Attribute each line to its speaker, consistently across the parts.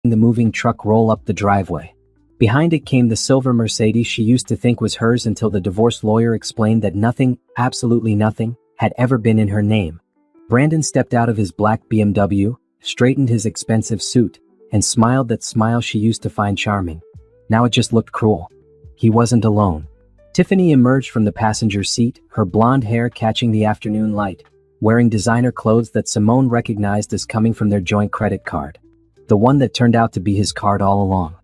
Speaker 1: the moving truck roll up the driveway. Behind it came the silver Mercedes she used to think was hers until the divorce lawyer explained that nothing, absolutely nothing, had ever been in her name. Brandon stepped out of his black BMW, straightened his expensive suit, and smiled that smile she used to find charming. Now it just looked cruel. He wasn't alone. Tiffany emerged from the passenger seat, her blonde hair catching the afternoon light, wearing designer clothes that Simone recognized as coming from their joint credit card. The one that turned out to be his card all along.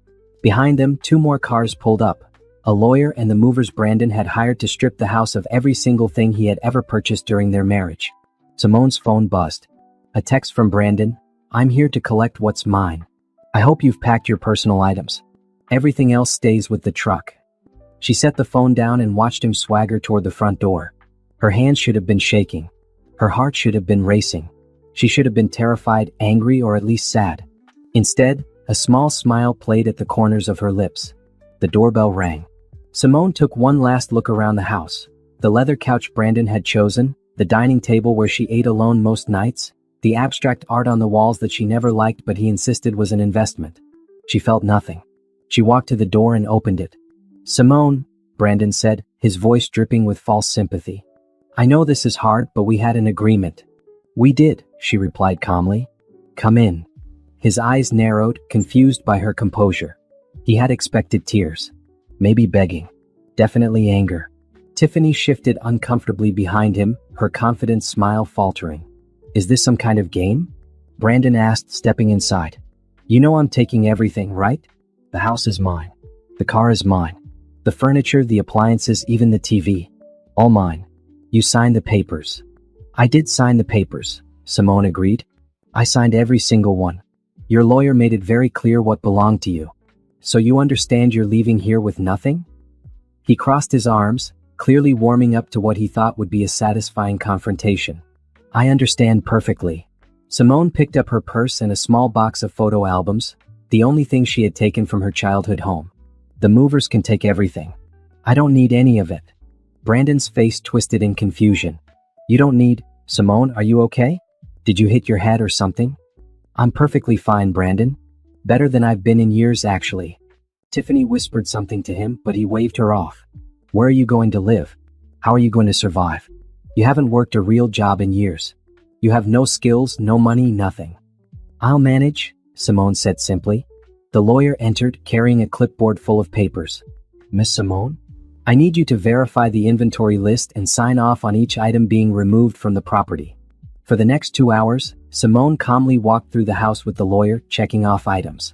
Speaker 1: Behind them, 2 more cars pulled up. A lawyer and the movers Brandon had hired to strip the house of every single thing he had ever purchased during their marriage. Simone's phone buzzed. A text from Brandon, "I'm here to collect what's mine. I hope you've packed your personal items. Everything else stays with the truck." She set the phone down and watched him swagger toward the front door. Her hands should have been shaking. Her heart should have been racing. She should have been terrified, angry, or at least sad. Instead, a small smile played at the corners of her lips. The doorbell rang. Simone took one last look around the house. The leather couch Brandon had chosen, the dining table where she ate alone most nights, the abstract art on the walls that she never liked but he insisted was an investment. She felt nothing. She walked to the door and opened it. "Simone," Brandon said, his voice dripping with false sympathy. "I know this is hard, but we had an agreement." "We did," she replied calmly. "Come in." His eyes narrowed, confused by her composure. He had expected tears. Maybe begging. Definitely anger. Tiffany shifted uncomfortably behind him, her confident smile faltering. "Is this some kind of game?" Brandon asked, stepping inside. "You know I'm taking everything, right? The house is mine. The car is mine. The furniture, the appliances, even the TV. All mine. You signed the papers." "I did sign the papers," Simone agreed. "I signed every single one. Your lawyer made it very clear what belonged to you. So you understand you're leaving here with nothing?" He crossed his arms, clearly warming up to what he thought would be a satisfying confrontation. "I understand perfectly." Simone picked up her purse and a small box of photo albums, the only thing she had taken from her childhood home. "The movers can take everything. I don't need any of it." Brandon's face twisted in confusion. "You don't need..." "Simone, are you okay? Did you hit your head or something?" "I'm perfectly fine, Brandon. Better than I've been in years, actually." Tiffany whispered something to him, but he waved her off. "Where are you going to live? How are you going to survive? You haven't worked a real job in years. You have no skills, no money, nothing." "I'll manage," Simone said simply. The lawyer entered, carrying a clipboard full of papers. "Miss Simone? I need you to verify the inventory list and sign off on each item being removed from the property." For the next 2 hours, Simone calmly walked through the house with the lawyer, checking off items.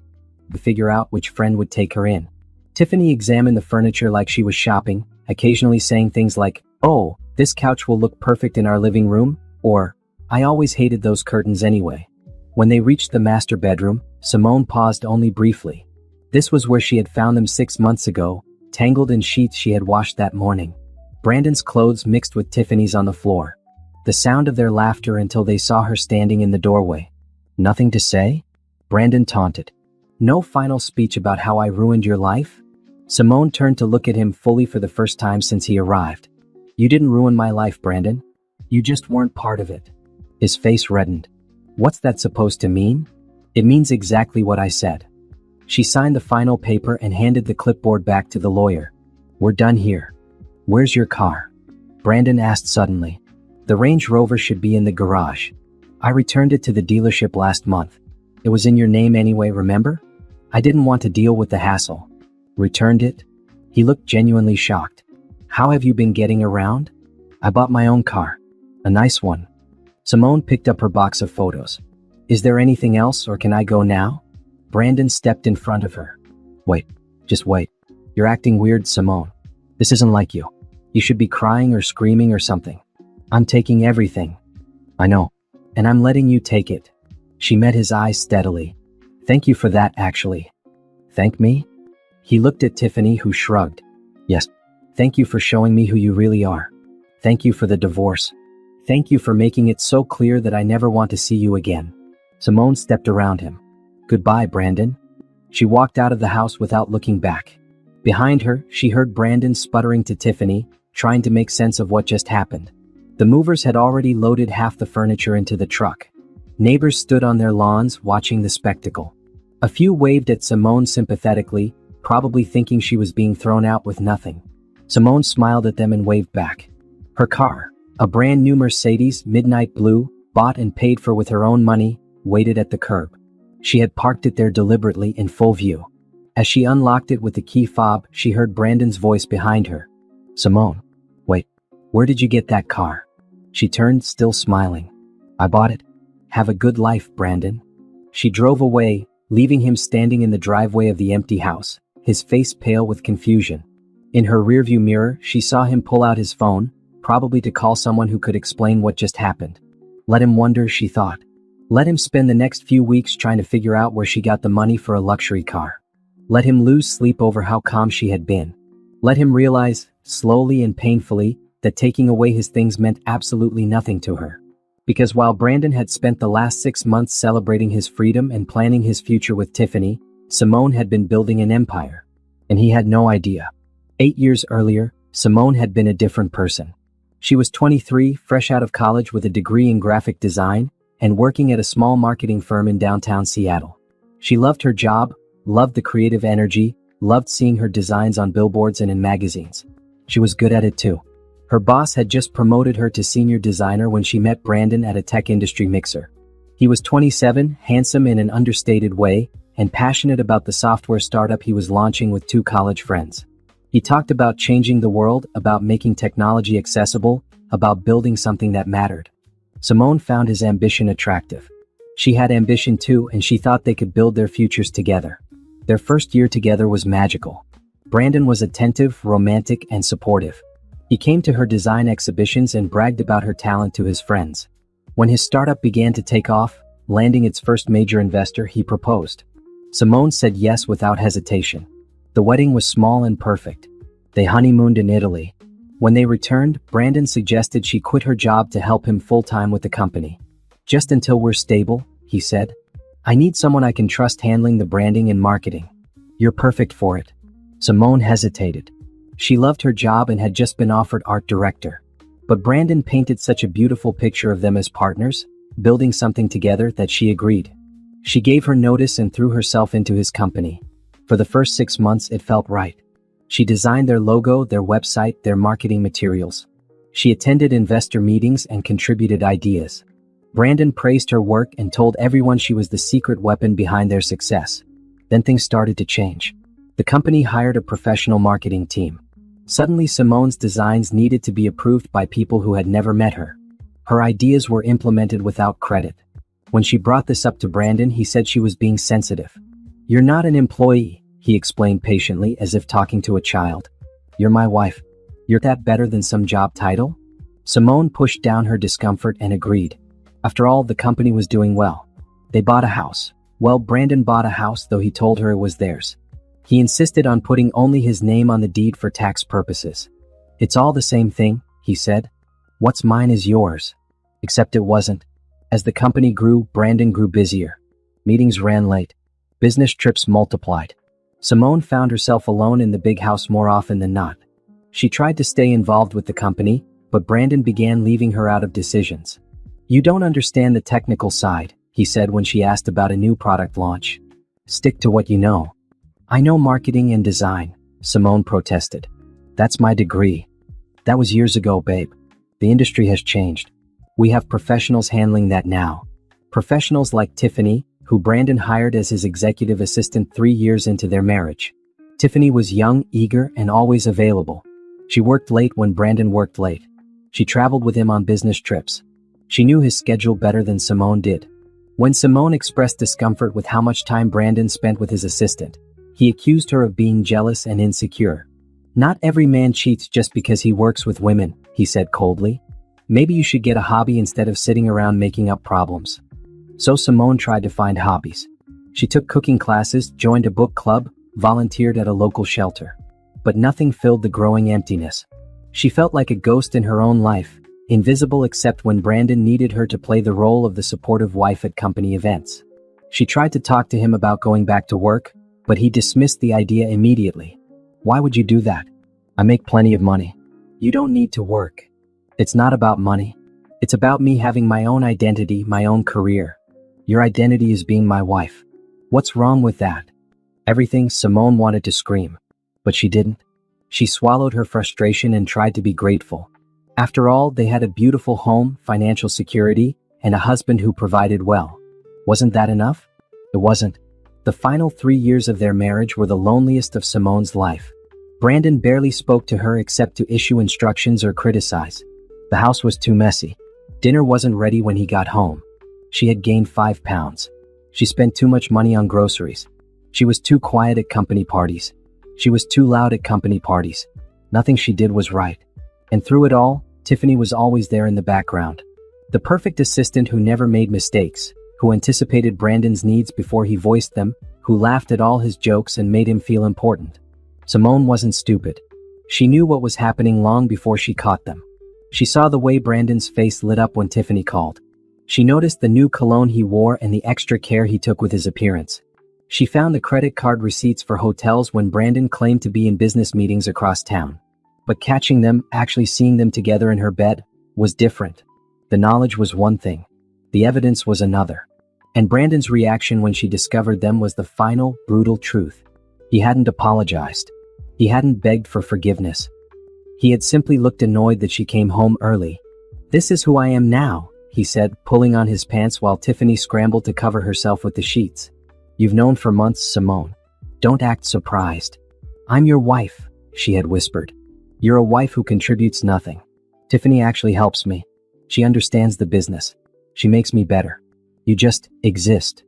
Speaker 1: To figure out which friend would take her in. Tiffany examined the furniture like she was shopping, occasionally saying things like, "Oh, this couch will look perfect in our living room," or, "I always hated those curtains anyway." When they reached the master bedroom, Simone paused only briefly. This was where she had found them 6 months ago, tangled in sheets she had washed that morning. Brandon's clothes mixed with Tiffany's on the floor. The sound of their laughter until they saw her standing in the doorway. "Nothing to say?" Brandon taunted. "No final speech about how I ruined your life?" Simone turned to look at him fully for the first time since he arrived. "You didn't ruin my life, Brandon. You just weren't part of it." His face reddened. "What's that supposed to mean?" "It means exactly what I said." She signed the final paper and handed the clipboard back to the lawyer. "We're done here. Where's your car?" Brandon asked suddenly. "The Range Rover should be in the garage. I returned it to the dealership last month. It was in your name anyway, remember? I didn't want to deal with the hassle." "Returned it?" He looked genuinely shocked. "How have you been getting around?" "I bought my own car. A nice one." Simone picked up her box of photos. "Is there anything else, or can I go now?" Brandon stepped in front of her. "Wait. Just wait. You're acting weird, Simone. This isn't like you. You should be crying or screaming or something. I'm taking everything." "I know. And I'm letting you take it." She met his eyes steadily. "Thank you for that, actually." "Thank me?" He looked at Tiffany, who shrugged. "Yes. Thank you for showing me who you really are. Thank you for the divorce. Thank you for making it so clear that I never want to see you again." Simone stepped around him. "Goodbye, Brandon." She walked out of the house without looking back. Behind her, she heard Brandon sputtering to Tiffany, trying to make sense of what just happened. The movers had already loaded half the furniture into the truck. Neighbors stood on their lawns watching the spectacle. A few waved at Simone sympathetically, probably thinking she was being thrown out with nothing. Simone smiled at them and waved back. Her car, a brand new Mercedes Midnight Blue, bought and paid for with her own money, waited at the curb. She had parked it there deliberately in full view. As she unlocked it with the key fob, she heard Brandon's voice behind her. Simone, wait, where did you get that car? She turned, still smiling. I bought it. Have a good life, Brandon. She drove away, leaving him standing in the driveway of the empty house, his face pale with confusion. In her rearview mirror, she saw him pull out his phone, probably to call someone who could explain what just happened. Let him wonder, she thought. Let him spend the next few weeks trying to figure out where she got the money for a luxury car. Let him lose sleep over how calm she had been. Let him realize, slowly and painfully, that taking away his things meant absolutely nothing to her. Because while Brandon had spent the last 6 months celebrating his freedom and planning his future with Tiffany, Simone had been building an empire. And he had no idea. 8 years earlier, Simone had been a different person. She was 23, fresh out of college with a degree in graphic design, and working at a small marketing firm in downtown Seattle. She loved her job, loved the creative energy, loved seeing her designs on billboards and in magazines. She was good at it too. Her boss had just promoted her to senior designer when she met Brandon at a tech industry mixer. He was 27, handsome in an understated way, and passionate about the software startup he was launching with 2 college friends. He talked about changing the world, about making technology accessible, about building something that mattered. Simone found his ambition attractive. She had ambition too, and she thought they could build their futures together. Their first year together was magical. Brandon was attentive, romantic, and supportive. He came to her design exhibitions and bragged about her talent to his friends. When his startup began to take off, landing its first major investor, he proposed. Simone said yes without hesitation. The wedding was small and perfect. They honeymooned in Italy. When they returned, Brandon suggested she quit her job to help him full-time with the company. Just until we're stable, he said. I need someone I can trust handling the branding and marketing. You're perfect for it. Simone hesitated. She loved her job and had just been offered art director. But Brandon painted such a beautiful picture of them as partners, building something together, that she agreed. She gave her notice and threw herself into his company. For the first 6 months, it felt right. She designed their logo, their website, their marketing materials. She attended investor meetings and contributed ideas. Brandon praised her work and told everyone she was the secret weapon behind their success. Then things started to change. The company hired a professional marketing team. Suddenly, Simone's designs needed to be approved by people who had never met her. Her ideas were implemented without credit. When she brought this up to Brandon, he said she was being sensitive. You're not an employee, he explained patiently, as if talking to a child. You're my wife. You're that better than some job title? Simone pushed down her discomfort and agreed. After all, the company was doing well. They bought a house. Well, Brandon bought a house, though he told her it was theirs. He insisted on putting only his name on the deed for tax purposes. It's all the same thing, he said. What's mine is yours. Except it wasn't. As the company grew, Brandon grew busier. Meetings ran late. Business trips multiplied. Simone found herself alone in the big house more often than not. She tried to stay involved with the company, but Brandon began leaving her out of decisions. You don't understand the technical side, he said when she asked about a new product launch. Stick to what you know. I know marketing and design, Simone protested. That's my degree. That was years ago, babe. The industry has changed. We have professionals handling that now. Professionals like Tiffany, who Brandon hired as his executive assistant 3 years into their marriage. Tiffany was young, eager, and always available. She worked late when Brandon worked late. She traveled with him on business trips. She knew his schedule better than Simone did. When Simone expressed discomfort with how much time Brandon spent with his assistant, he accused her of being jealous and insecure. Not every man cheats just because he works with women, he said coldly. Maybe you should get a hobby instead of sitting around making up problems. So Simone tried to find hobbies. She took cooking classes, joined a book club, volunteered at a local shelter. But nothing filled the growing emptiness. She felt like a ghost in her own life, invisible except when Brandon needed her to play the role of the supportive wife at company events. She tried to talk to him about going back to work, but he dismissed the idea immediately. Why would you do that? I make plenty of money. You don't need to work. It's not about money. It's about me having my own identity, my own career. Your identity is being my wife. What's wrong with that? Everything. Simone wanted to scream. But she didn't. She swallowed her frustration and tried to be grateful. After all, they had a beautiful home, financial security, and a husband who provided well. Wasn't that enough? It wasn't. The final 3 years of their marriage were the loneliest of Simone's life. Brandon barely spoke to her except to issue instructions or criticize. The house was too messy. Dinner wasn't ready when he got home. She had gained 5 pounds. She spent too much money on groceries. She was too quiet at company parties. She was too loud at company parties. Nothing she did was right. And through it all, Tiffany was always there in the background. The perfect assistant who never made mistakes, who anticipated Brandon's needs before he voiced them, who laughed at all his jokes and made him feel important. Simone wasn't stupid. She knew what was happening long before she caught them. She saw the way Brandon's face lit up when Tiffany called. She noticed the new cologne he wore and the extra care he took with his appearance. She found the credit card receipts for hotels when Brandon claimed to be in business meetings across town. But catching them, actually seeing them together in her bed, was different. The knowledge was one thing. The evidence was another. And Brandon's reaction when she discovered them was the final, brutal truth. He hadn't apologized. He hadn't begged for forgiveness. He had simply looked annoyed that she came home early. "This is who I am now," he said, pulling on his pants while Tiffany scrambled to cover herself with the sheets. "You've known for months, Simone. Don't act surprised." "I'm your wife," she had whispered. "You're a wife who contributes nothing. Tiffany actually helps me. She understands the business. She makes me better. You just exist."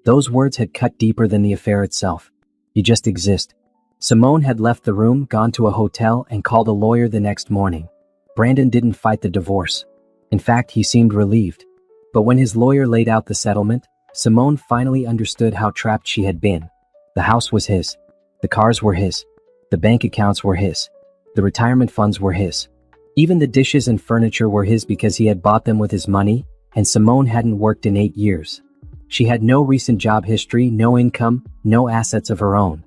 Speaker 1: Those words had cut deeper than the affair itself. You just exist. Simone had left the room, gone to a hotel, and called a lawyer the next morning. Brandon didn't fight the divorce. In fact, he seemed relieved. But when his lawyer laid out the settlement, Simone finally understood how trapped she had been. The house was his. The cars were his. The bank accounts were his. The retirement funds were his. Even the dishes and furniture were his because he had bought them with his money, and Simone hadn't worked in 8 years. She had no recent job history, no income, no assets of her own.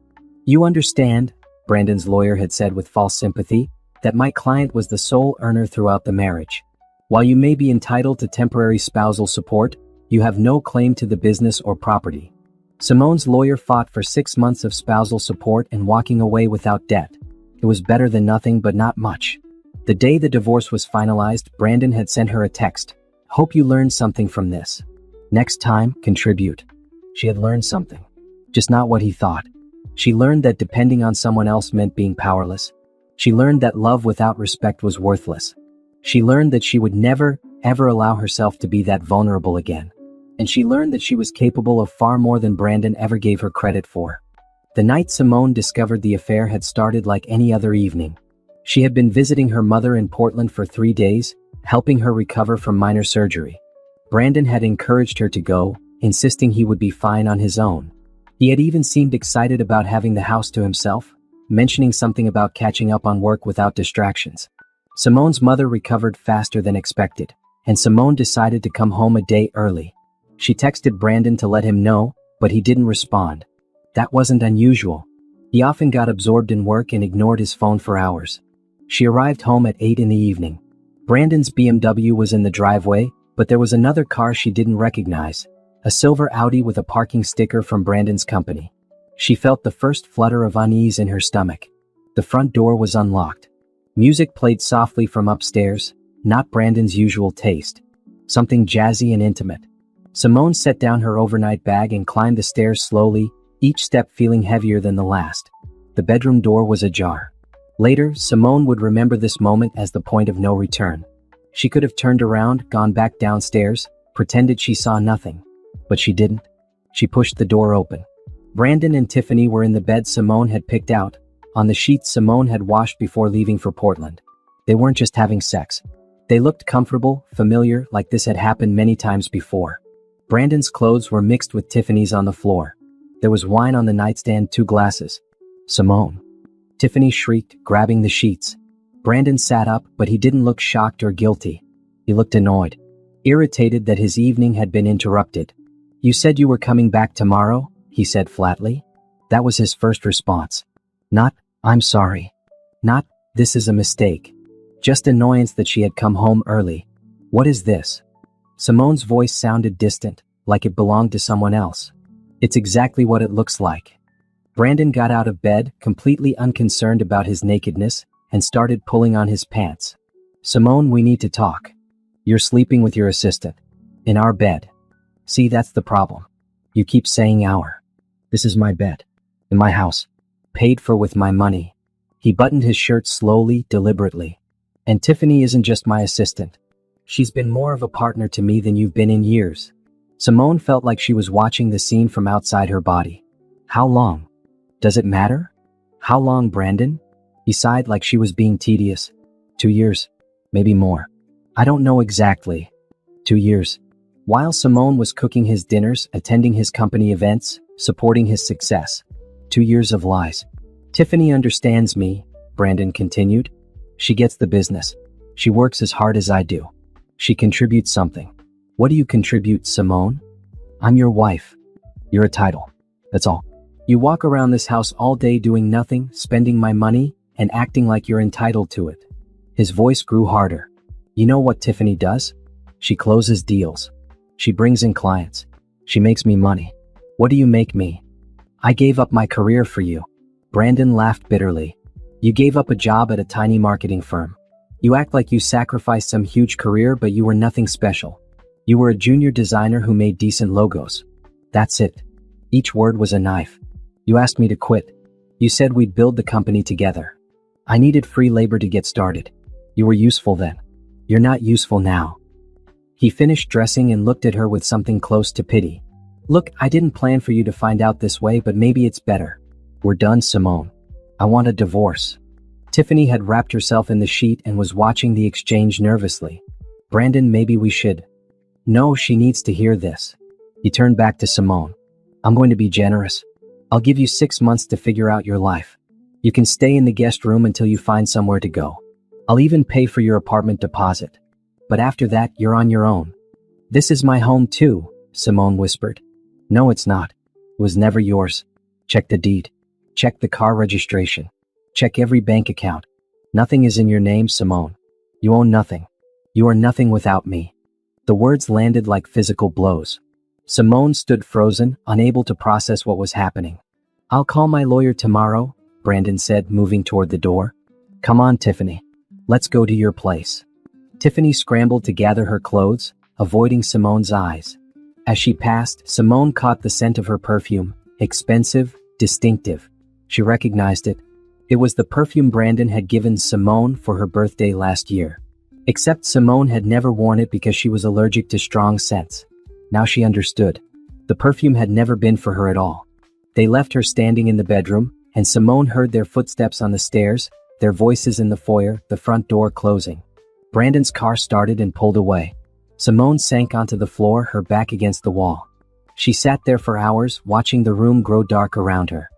Speaker 1: "You understand," Brandon's lawyer had said with false sympathy, "that my client was the sole earner throughout the marriage. While you may be entitled to temporary spousal support, you have no claim to the business or property." Simone's lawyer fought for 6 months of spousal support and walking away without debt. It was better than nothing, but not much. The day the divorce was finalized, Brandon had sent her a text. "Hope you learned something from this. Next time, contribute." She had learned something. Just not what he thought. She learned that depending on someone else meant being powerless. She learned that love without respect was worthless. She learned that she would never, ever allow herself to be that vulnerable again. And she learned that she was capable of far more than Brandon ever gave her credit for. The night Simone discovered the affair had started like any other evening. She had been visiting her mother in Portland for 3 days, helping her recover from minor surgery. Brandon had encouraged her to go, insisting he would be fine on his own. He had even seemed excited about having the house to himself, mentioning something about catching up on work without distractions. Simone's mother recovered faster than expected, and Simone decided to come home a day early. She texted Brandon to let him know, but he didn't respond. That wasn't unusual. He often got absorbed in work and ignored his phone for hours. She arrived home at 8 in the evening. Brandon's BMW was in the driveway, but there was another car she didn't recognize, a silver Audi with a parking sticker from Brandon's company. She felt the first flutter of unease in her stomach. The front door was unlocked. Music played softly from upstairs, not Brandon's usual taste. Something jazzy and intimate. Simone set down her overnight bag and climbed the stairs slowly, each step feeling heavier than the last. The bedroom door was ajar. Later, Simone would remember this moment as the point of no return. She could have turned around, gone back downstairs, pretended she saw nothing. But she didn't. She pushed the door open. Brandon and Tiffany were in the bed Simone had picked out, on the sheets Simone had washed before leaving for Portland. They weren't just having sex. They looked comfortable, familiar, like this had happened many times before. Brandon's clothes were mixed with Tiffany's on the floor. There was wine on the nightstand, 2 glasses. "Simone!" Tiffany shrieked, grabbing the sheets. Brandon sat up, but he didn't look shocked or guilty. He looked annoyed, irritated that his evening had been interrupted. "You said you were coming back tomorrow," he said flatly. That was his first response. Not, "I'm sorry." Not, "This is a mistake." Just annoyance that she had come home early. "What is this?" Simone's voice sounded distant, like it belonged to someone else. It's exactly what it looks like. Brandon got out of bed, completely unconcerned about his nakedness, and started pulling on his pants. Simone, we need to talk. You're sleeping with your assistant. In our bed. See, that's the problem. You keep saying our. This is my bed. In my house. Paid for with my money. He buttoned his shirt slowly, deliberately. And Tiffany isn't just my assistant. She's been more of a partner to me than you've been in years. Simone felt like she was watching the scene from outside her body. How long? Does it matter? How long, Brandon? He sighed like she was being tedious. 2 years. Maybe more. I don't know exactly. 2 years. While Simone was cooking his dinners, attending his company events, supporting his success. 2 years of lies. Tiffany understands me, Brandon continued. She gets the business. She works as hard as I do. She contributes something. What do you contribute, Simone? I'm your wife. You're a title. That's all. You walk around this house all day doing nothing, spending my money, and acting like you're entitled to it. His voice grew harder. You know what Tiffany does? She closes deals. She brings in clients. She makes me money. What do you make me? I gave up my career for you. Brandon laughed bitterly. You gave up a job at a tiny marketing firm. You act like you sacrificed some huge career, but you were nothing special. You were a junior designer who made decent logos. That's it. Each word was a knife. You asked me to quit. You said we'd build the company together. I needed free labor to get started. You were useful then. You're not useful now. He finished dressing and looked at her with something close to pity. Look, I didn't plan for you to find out this way, but maybe it's better. We're done, Simone. I want a divorce. Tiffany had wrapped herself in the sheet and was watching the exchange nervously. Brandon, maybe we should. No, she needs to hear this. He turned back to Simone. I'm going to be generous. I'll give you 6 months to figure out your life. You can stay in the guest room until you find somewhere to go. I'll even pay for your apartment deposit. But after that, you're on your own. This is my home too, Simone whispered. No, it's not. It was never yours. Check the deed. Check the car registration. Check every bank account. Nothing is in your name, Simone. You own nothing. You are nothing without me. The words landed like physical blows. Simone stood frozen, unable to process what was happening. I'll call my lawyer tomorrow, Brandon said, moving toward the door. Come on, Tiffany. Let's go to your place. Tiffany scrambled to gather her clothes, avoiding Simone's eyes. As she passed, Simone caught the scent of her perfume, expensive, distinctive. She recognized it. It was the perfume Brandon had given Simone for her birthday last year. Except Simone had never worn it because she was allergic to strong scents. Now she understood. The perfume had never been for her at all. They left her standing in the bedroom, and Simone heard their footsteps on the stairs, their voices in the foyer, the front door closing. Brandon's car started and pulled away. Simone sank onto the floor, her back against the wall. She sat there for hours, watching the room grow dark around her.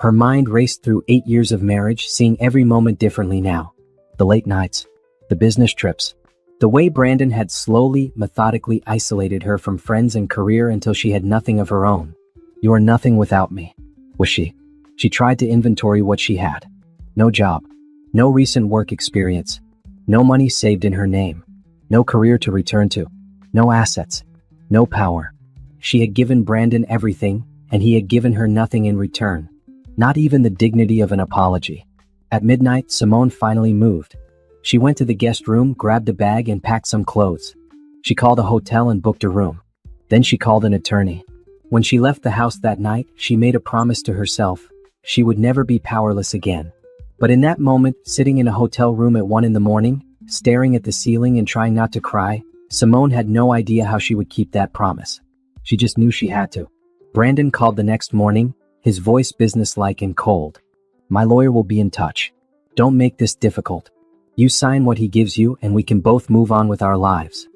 Speaker 1: Her mind raced through 8 years of marriage, seeing every moment differently now. The late nights. The business trips. The way Brandon had slowly, methodically isolated her from friends and career until she had nothing of her own. You are nothing without me, was she? She tried to inventory what she had. No job. No recent work experience. No money saved in her name. No career to return to. No assets. No power. She had given Brandon everything, and he had given her nothing in return. Not even the dignity of an apology. At midnight, Simone finally moved. She went to the guest room, grabbed a bag, and packed some clothes. She called a hotel and booked a room. Then she called an attorney. When she left the house that night, she made a promise to herself. She would never be powerless again. But in that moment, sitting in a hotel room at 1 a.m, staring at the ceiling and trying not to cry, Simone had no idea how she would keep that promise. She just knew she had to. Brandon called the next morning, his voice businesslike and cold. My lawyer will be in touch. Don't make this difficult. You sign what he gives you and we can both move on with our lives.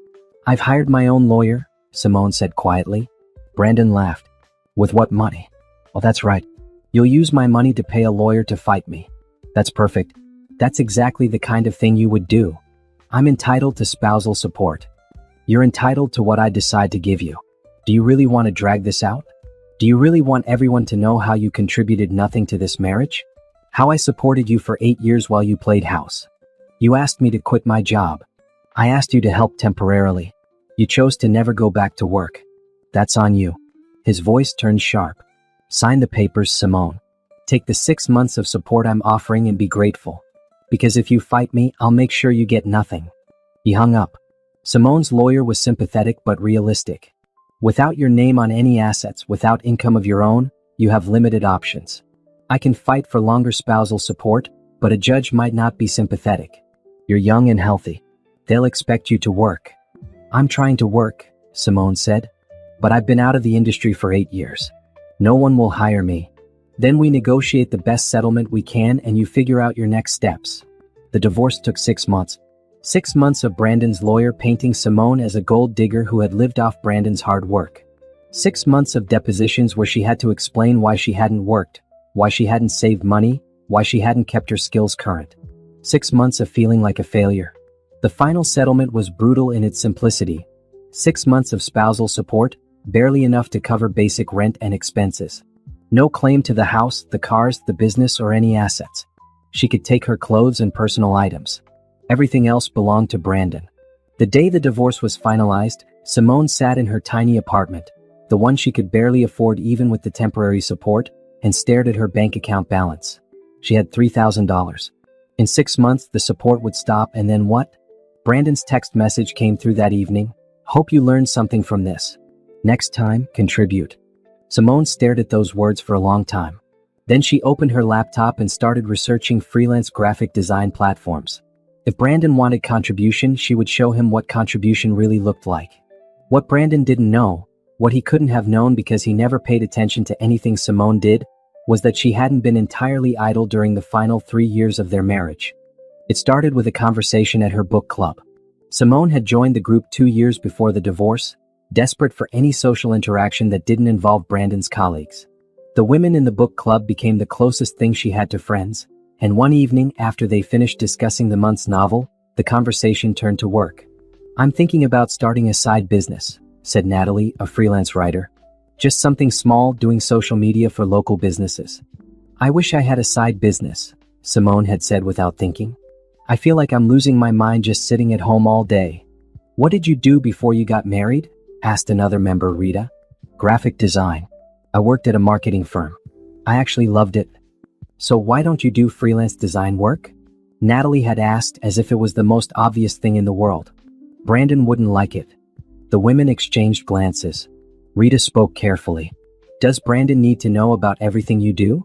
Speaker 1: I've hired my own lawyer, Simone said quietly. Brandon laughed. With what money? Oh, that's right. You'll use my money to pay a lawyer to fight me. That's perfect. That's exactly the kind of thing you would do. I'm entitled to spousal support. You're entitled to what I decide to give you. Do you really want to drag this out? Do you really want everyone to know how you contributed nothing to this marriage? How I supported you for 8 years while you played house? You asked me to quit my job. I asked you to help temporarily. You chose to never go back to work. That's on you. His voice turned sharp. Sign the papers, Simone. Take the 6 months of support I'm offering and be grateful. Because if you fight me, I'll make sure you get nothing. He hung up. Simone's lawyer was sympathetic but realistic. Without your name on any assets, without income of your own, you have limited options. I can fight for longer spousal support, but a judge might not be sympathetic. You're young and healthy. They'll expect you to work. I'm trying to work, Simone said. But I've been out of the industry for 8 years. No one will hire me. Then we negotiate the best settlement we can and you figure out your next steps. The divorce took 6 months. 6 months of Brandon's lawyer painting Simone as a gold digger who had lived off Brandon's hard work. 6 months of depositions where she had to explain why she hadn't worked, why she hadn't saved money, why she hadn't kept her skills current. 6 months of feeling like a failure. The final settlement was brutal in its simplicity. 6 months of spousal support, barely enough to cover basic rent and expenses. No claim to the house, the cars, the business, or any assets. She could take her clothes and personal items. Everything else belonged to Brandon. The day the divorce was finalized, Simone sat in her tiny apartment, the one she could barely afford even with the temporary support, and stared at her bank account balance. She had $3,000. In 6 months, the support would stop, and then what? Brandon's text message came through that evening. Hope you learned something from this. Next time, contribute. Simone stared at those words for a long time. Then she opened her laptop and started researching freelance graphic design platforms. If Brandon wanted contribution, she would show him what contribution really looked like. What Brandon didn't know, what he couldn't have known because he never paid attention to anything Simone did, was that she hadn't been entirely idle during the final 3 years of their marriage. It started with a conversation at her book club. Simone had joined the group 2 years before the divorce, desperate for any social interaction that didn't involve Brandon's colleagues. The women in the book club became the closest thing she had to friends, and one evening after they finished discussing the month's novel, the conversation turned to work. I'm thinking about starting a side business, said Natalie, a freelance writer. Just something small, doing social media for local businesses. I wish I had a side business, Simone had said without thinking. I feel like I'm losing my mind just sitting at home all day. What did you do before you got married? Asked another member, Rita. Graphic design. I worked at a marketing firm. I actually loved it. So why don't you do freelance design work? Natalie had asked as if it was the most obvious thing in the world. Brandon wouldn't like it. The women exchanged glances. Rita spoke carefully. Does Brandon need to know about everything you do?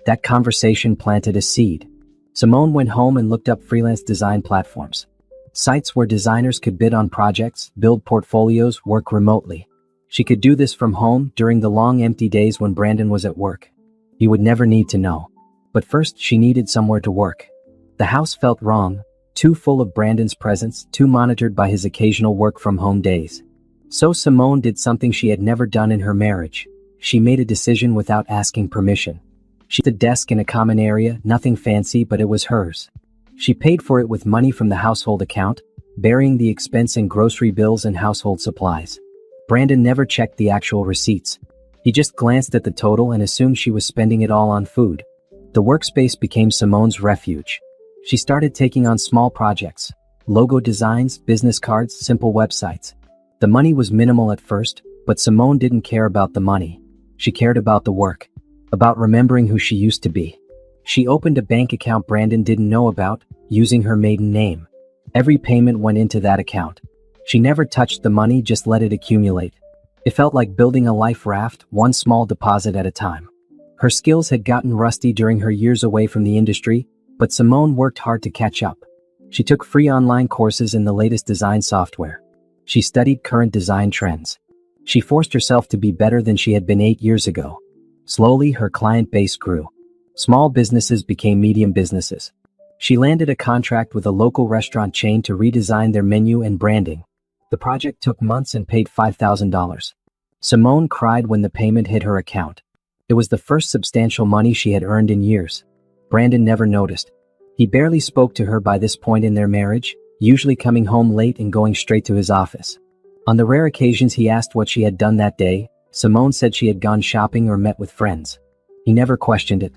Speaker 1: That conversation planted a seed. Simone went home and looked up freelance design platforms. Sites where designers could bid on projects, build portfolios, work remotely. She could do this from home during the long empty days when Brandon was at work. He would never need to know. But first, she needed somewhere to work. The house felt wrong, too full of Brandon's presence, too monitored by his occasional work-from-home days. So Simone did something she had never done in her marriage. She made a decision without asking permission. She had a desk in a common area, nothing fancy, but it was hers. She paid for it with money from the household account, burying the expense in grocery bills and household supplies. Brandon never checked the actual receipts. He just glanced at the total and assumed she was spending it all on food. The workspace became Simone's refuge. She started taking on small projects, logo designs, business cards, simple websites. The money was minimal at first, but Simone didn't care about the money. She cared about the work, about remembering who she used to be. She opened a bank account Brandon didn't know about, using her maiden name. Every payment went into that account. She never touched the money, just let it accumulate. It felt like building a life raft, one small deposit at a time. Her skills had gotten rusty during her years away from the industry, but Simone worked hard to catch up. She took free online courses in the latest design software. She studied current design trends. She forced herself to be better than she had been 8 years ago. Slowly, her client base grew. Small businesses became medium businesses. She landed a contract with a local restaurant chain to redesign their menu and branding. The project took months and paid $5,000. Simone cried when the payment hit her account. It was the first substantial money she had earned in years. Brandon never noticed. He barely spoke to her by this point in their marriage, usually coming home late and going straight to his office. On the rare occasions he asked what she had done that day, Simone said she had gone shopping or met with friends. He never questioned it.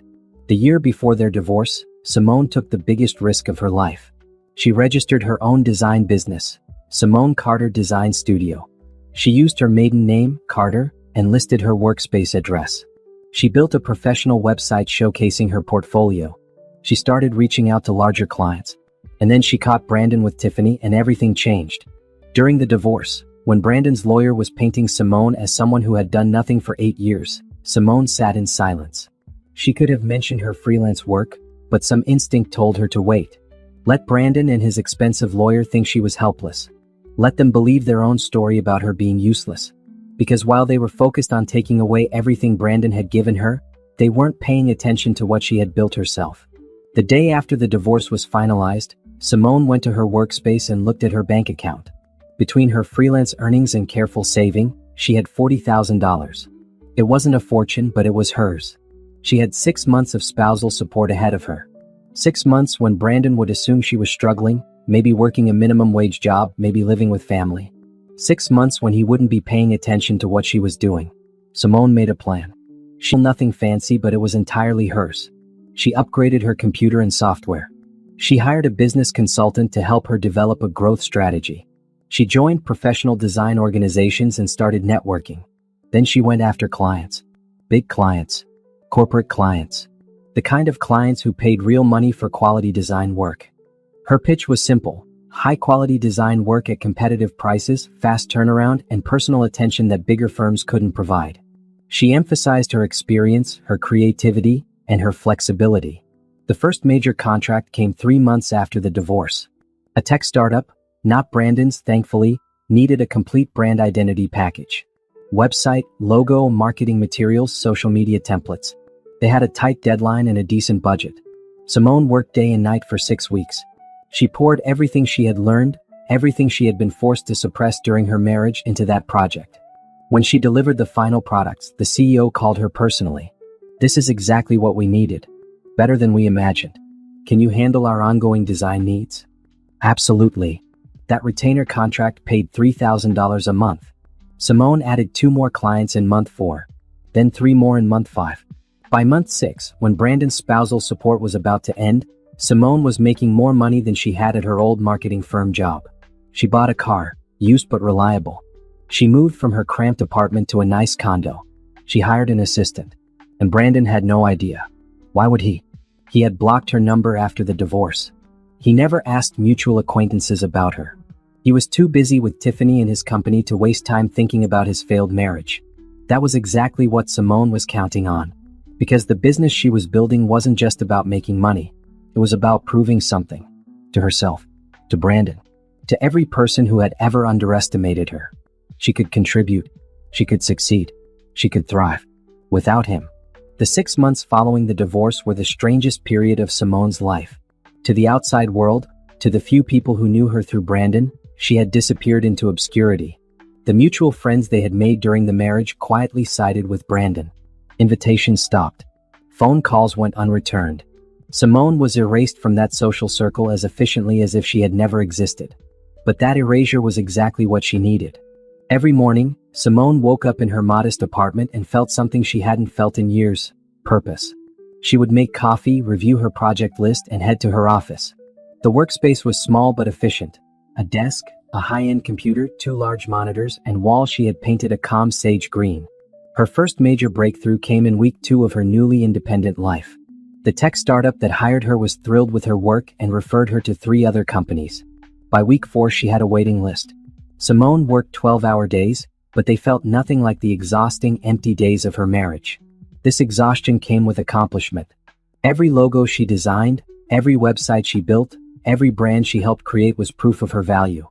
Speaker 1: The year before their divorce, Simone took the biggest risk of her life. She registered her own design business, Simone Carter Design Studio. She used her maiden name, Carter, and listed her workspace address. She built a professional website showcasing her portfolio. She started reaching out to larger clients. And then she caught Brandon with Tiffany and everything changed. During the divorce, when Brandon's lawyer was painting Simone as someone who had done nothing for 8 years, Simone sat in silence. She could have mentioned her freelance work, but some instinct told her to wait. Let Brandon and his expensive lawyer think she was helpless. Let them believe their own story about her being useless. Because while they were focused on taking away everything Brandon had given her, they weren't paying attention to what she had built herself. The day after the divorce was finalized, Simone went to her workspace and looked at her bank account. Between her freelance earnings and careful saving, she had $40,000. It wasn't a fortune, but it was hers. She had 6 months of spousal support ahead of her. 6 months when Brandon would assume she was struggling, maybe working a minimum wage job, maybe living with family. 6 months when he wouldn't be paying attention to what she was doing. Simone made a plan. She had nothing fancy, but it was entirely hers. She upgraded her computer and software. She hired a business consultant to help her develop a growth strategy. She joined professional design organizations and started networking. Then she went after clients. Big clients. Corporate clients. The kind of clients who paid real money for quality design work. Her pitch was simple: high-quality design work at competitive prices, fast turnaround, and personal attention that bigger firms couldn't provide. She emphasized her experience, her creativity, and her flexibility. The first major contract came 3 months after the divorce. A tech startup, not Brandon's, thankfully, needed a complete brand identity package. Website, logo, marketing materials, social media templates. They had a tight deadline and a decent budget. Simone worked day and night for 6 weeks. She poured everything she had learned, everything she had been forced to suppress during her marriage, into that project. When she delivered the final products, the CEO called her personally. "This is exactly what we needed. Better than we imagined. Can you handle our ongoing design needs?" Absolutely. That retainer contract paid $3,000 a month. Simone added 2 more clients in month 4, then 3 more in month 5. By month 6, when Brandon's spousal support was about to end, Simone was making more money than she had at her old marketing firm job. She bought a car, used but reliable. She moved from her cramped apartment to a nice condo. She hired an assistant. And Brandon had no idea. Why would he? He had blocked her number after the divorce. He never asked mutual acquaintances about her. He was too busy with Tiffany and his company to waste time thinking about his failed marriage. That was exactly what Simone was counting on. Because the business she was building wasn't just about making money. It was about proving something. To herself. To Brandon. To every person who had ever underestimated her. She could contribute. She could succeed. She could thrive. Without him. The 6 months following the divorce were the strangest period of Simone's life. To the outside world, to the few people who knew her through Brandon, she had disappeared into obscurity. The mutual friends they had made during the marriage quietly sided with Brandon. Invitations stopped. Phone calls went unreturned. Simone was erased from that social circle as efficiently as if she had never existed. But that erasure was exactly what she needed. Every morning, Simone woke up in her modest apartment and felt something she hadn't felt in years: purpose. She would make coffee, review her project list, and head to her office. The workspace was small but efficient. A desk, a high-end computer, 2 large monitors, and walls she had painted a calm sage green. Her first major breakthrough came in week 2 of her newly independent life. The tech startup that hired her was thrilled with her work and referred her to 3 other companies. By week 4, she had a waiting list. Simone worked 12-hour days, but they felt nothing like the exhausting, empty days of her marriage. This exhaustion came with accomplishment. Every logo she designed, every website she built, every brand she helped create was proof of her value.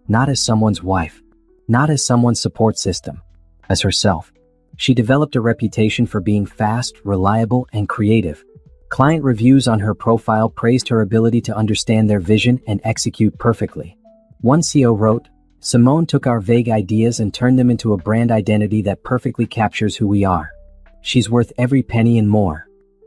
Speaker 1: Not as someone's wife. Not as someone's support system. As herself. She developed a reputation for being fast, reliable, and creative. Client reviews on her profile praised her ability to understand their vision and execute perfectly. One CEO wrote, "Simone took our vague ideas and turned them into a brand identity that perfectly captures who we are. She's worth every penny and more."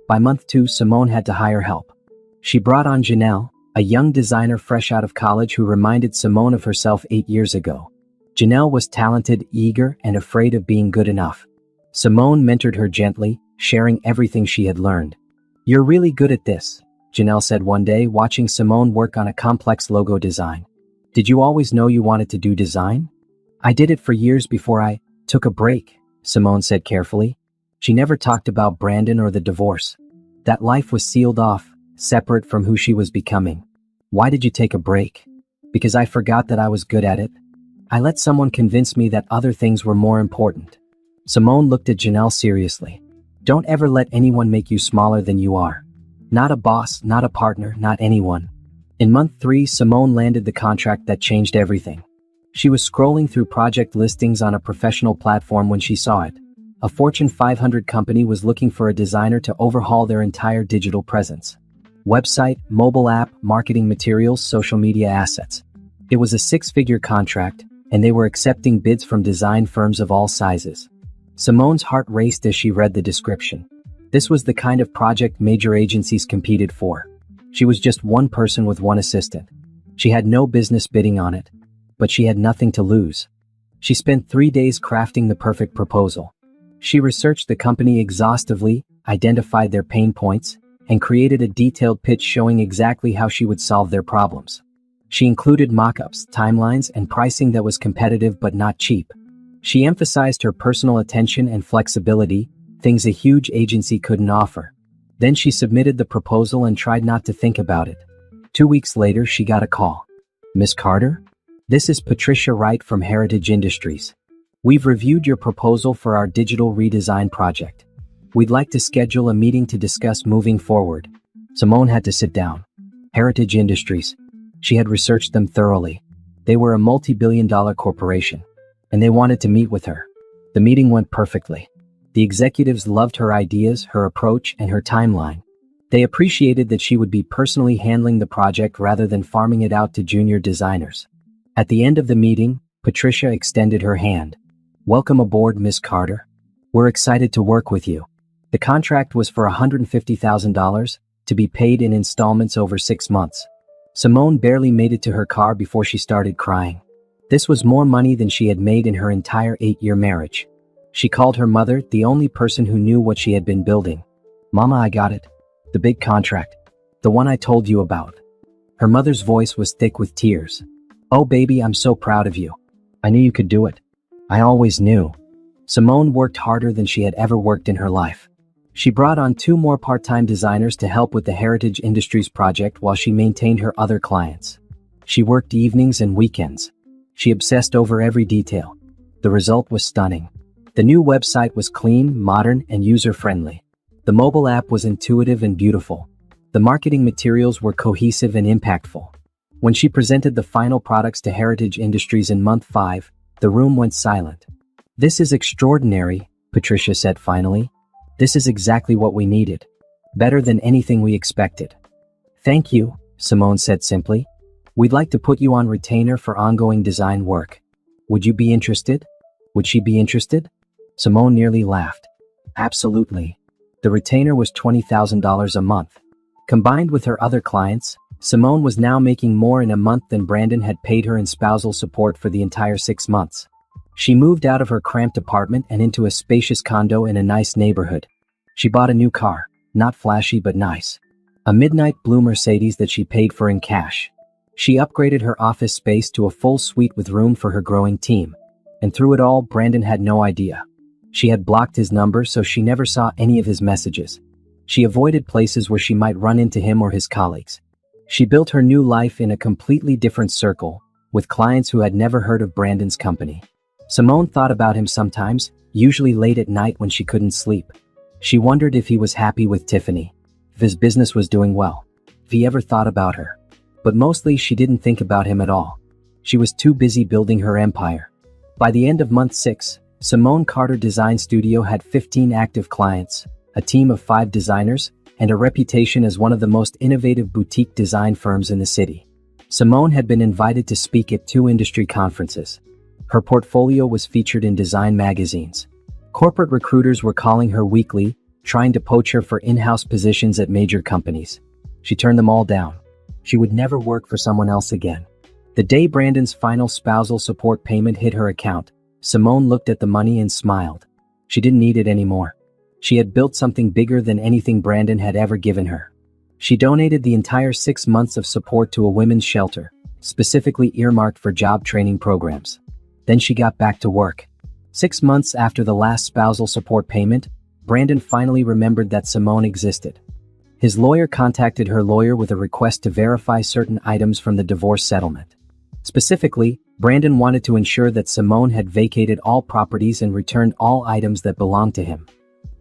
Speaker 1: By month 2, Simone had to hire help. She brought on Janelle, a young designer fresh out of college who reminded Simone of herself 8 years ago. Janelle was talented, eager, and afraid of being good enough. Simone mentored her gently, sharing everything she had learned. "You're really good at this," Janelle said one day, watching Simone work on a complex logo design. "Did you always know you wanted to do design?" "I did it for years before I took a break," Simone said carefully. She never talked about Brandon or the divorce. That life was sealed off, separate from who she was becoming. Why did you take a break? Because I forgot that I was good at it. I let someone convince me that other things were more important. Simone looked at Janelle seriously. Don't ever let anyone make you smaller than you are. Not a boss, not a partner, not anyone. In month 3, Simone landed the contract that changed everything. She was scrolling through project listings on a professional platform when she saw it. A Fortune 500 company was looking for a designer to overhaul their entire digital presence. Website, mobile app, marketing materials, social media assets. It was a 6-figure contract, and they were accepting bids from design firms of all sizes. Simone's heart raced as she read the description. This was the kind of project major agencies competed for. She was just one person with one assistant. She had no business bidding on it, but she had nothing to lose. She spent 3 days crafting the perfect proposal. She researched the company exhaustively, identified their pain points, and created a detailed pitch showing exactly how she would solve their problems. She included mock-ups, timelines, and pricing that was competitive but not cheap. She emphasized her personal attention and flexibility, things a huge agency couldn't offer. Then she submitted the proposal and tried not to think about it. 2 weeks later, she got a call. Miss Carter? This is Patricia Wright from Heritage Industries. We've reviewed your proposal for our digital redesign project. We'd like to schedule a meeting to discuss moving forward. Simone had to sit down. Heritage Industries. She had researched them thoroughly. They were a multi-billion-dollar corporation, and they wanted to meet with her. The meeting went perfectly. The executives loved her ideas, her approach, and her timeline. They appreciated that she would be personally handling the project rather than farming it out to junior designers. At the end of the meeting, Patricia extended her hand. Welcome aboard, Miss Carter. We're excited to work with you. The contract was for $150,000 to be paid in installments over 6 months. Simone barely made it to her car before she started crying. This was more money than she had made in her entire 8-year marriage. She called her mother, the only person who knew what she had been building. Mama, I got it. The big contract. The one I told you about. Her mother's voice was thick with tears. Oh baby, I'm so proud of you. I knew you could do it. I always knew. Simone worked harder than she had ever worked in her life. She brought on 2 more part-time designers to help with the Heritage Industries project while she maintained her other clients. She worked evenings and weekends. She obsessed over every detail. The result was stunning. The new website was clean, modern, and user-friendly. The mobile app was intuitive and beautiful. The marketing materials were cohesive and impactful. When she presented the final products to Heritage Industries in month 5, the room went silent. This is extraordinary, Patricia said finally. This is exactly what we needed. Better than anything we expected. Thank you, Simone said simply. We'd like to put you on retainer for ongoing design work. Would you be interested? Would she be interested? Simone nearly laughed. Absolutely. The retainer was $20,000 a month. Combined with her other clients, Simone was now making more in a month than Brandon had paid her in spousal support for the entire 6 months. She moved out of her cramped apartment and into a spacious condo in a nice neighborhood. She bought a new car, not flashy but nice. A midnight blue Mercedes that she paid for in cash. She upgraded her office space to a full suite with room for her growing team. And through it all, Brandon had no idea. She had blocked his number so she never saw any of his messages. She avoided places where she might run into him or his colleagues. She built her new life in a completely different circle, with clients who had never heard of Brandon's company. Simone thought about him sometimes, usually late at night when she couldn't sleep. She wondered if he was happy with Tiffany, if his business was doing well, if he ever thought about her. But mostly she didn't think about him at all. She was too busy building her empire. By the end of month 6, Simone Carter Design Studio had 15 active clients, a team of 5 designers, and a reputation as one of the most innovative boutique design firms in the city. Simone had been invited to speak at 2 industry conferences. Her portfolio was featured in design magazines. Corporate recruiters were calling her weekly, trying to poach her for in-house positions at major companies. She turned them all down. She would never work for someone else again. The day Brandon's final spousal support payment hit her account, Simone looked at the money and smiled. She didn't need it anymore. She had built something bigger than anything Brandon had ever given her. She donated the entire 6 months of support to a women's shelter, specifically earmarked for job training programs. Then she got back to work. 6 months after the last spousal support payment, Brandon finally remembered that Simone existed. His lawyer contacted her lawyer with a request to verify certain items from the divorce settlement. Specifically, Brandon wanted to ensure that Simone had vacated all properties and returned all items that belonged to him.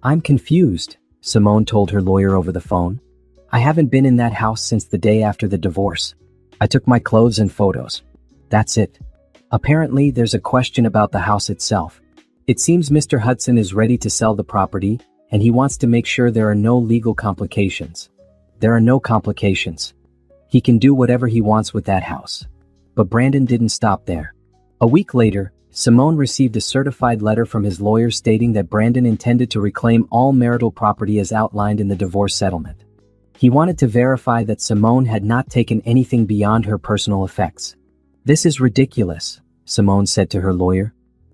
Speaker 1: "I'm confused," Simone told her lawyer over the phone. "I haven't been in that house since the day after the divorce. I took my clothes and photos. That's it. Apparently, there's a question about the house itself. It seems Mr. Hudson is ready to sell the property, and he wants to make sure there are no legal complications." "There are no complications. He can do whatever he wants with that house." But Brandon didn't stop there. A week later, Simone received a certified letter from his lawyer stating that Brandon intended to reclaim all marital property as outlined in the divorce settlement. He wanted to verify that Simone had not taken anything beyond her personal effects. "This is ridiculous," Simone said to her lawyer.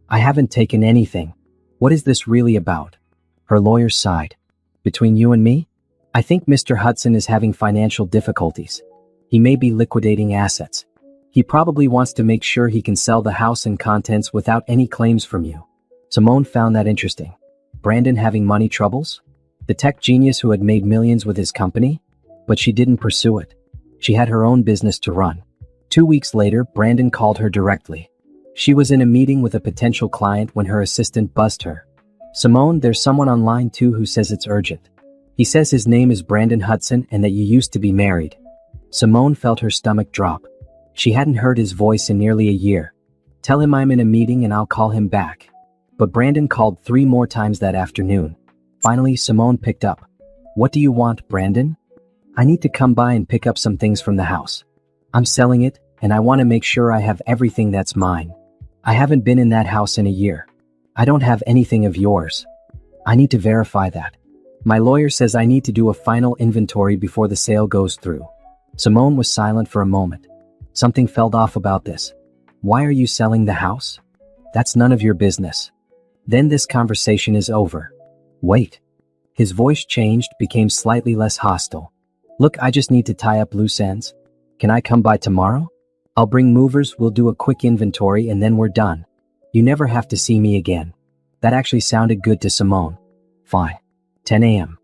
Speaker 1: "I haven't taken anything. What is this really about?" Her lawyer sighed. "Between you and me? I think Mr. Hudson is having financial difficulties. He may be liquidating assets. He probably wants to make sure he can sell the house and contents without any claims from you." Simone found that interesting. Brandon having money troubles? The tech genius who had made millions with his company? But she didn't pursue it. She had her own business to run. 2 weeks later, Brandon called her directly. She was in a meeting with a potential client when her assistant buzzed her. "Simone, there's someone on line 2 who says it's urgent. He says his name is Brandon Hudson and that you used to be married." Simone felt her stomach drop. She hadn't heard his voice in nearly a year. "Tell him I'm in a meeting and I'll call him back." But Brandon called 3 more times that afternoon. Finally, Simone picked up. "What do you want, Brandon?" "I need to come by and pick up some things from the house. I'm selling it, and I want to make sure I have everything that's mine. I haven't been in that house in a year. I don't have anything of yours. I need to verify that. My lawyer says I need to do a final inventory before the sale goes through." Simone was silent for a moment. Something felt off about this. "Why are you selling the house? That's none of your business." "Then this conversation is over." "Wait." His voice changed, became slightly less hostile. "Look, I just need to tie up loose ends. Can I come by tomorrow? I'll bring movers, we'll do a quick inventory, and then we're done. You never have to see me again." That actually sounded good to Simone. Fine. 10 a.m.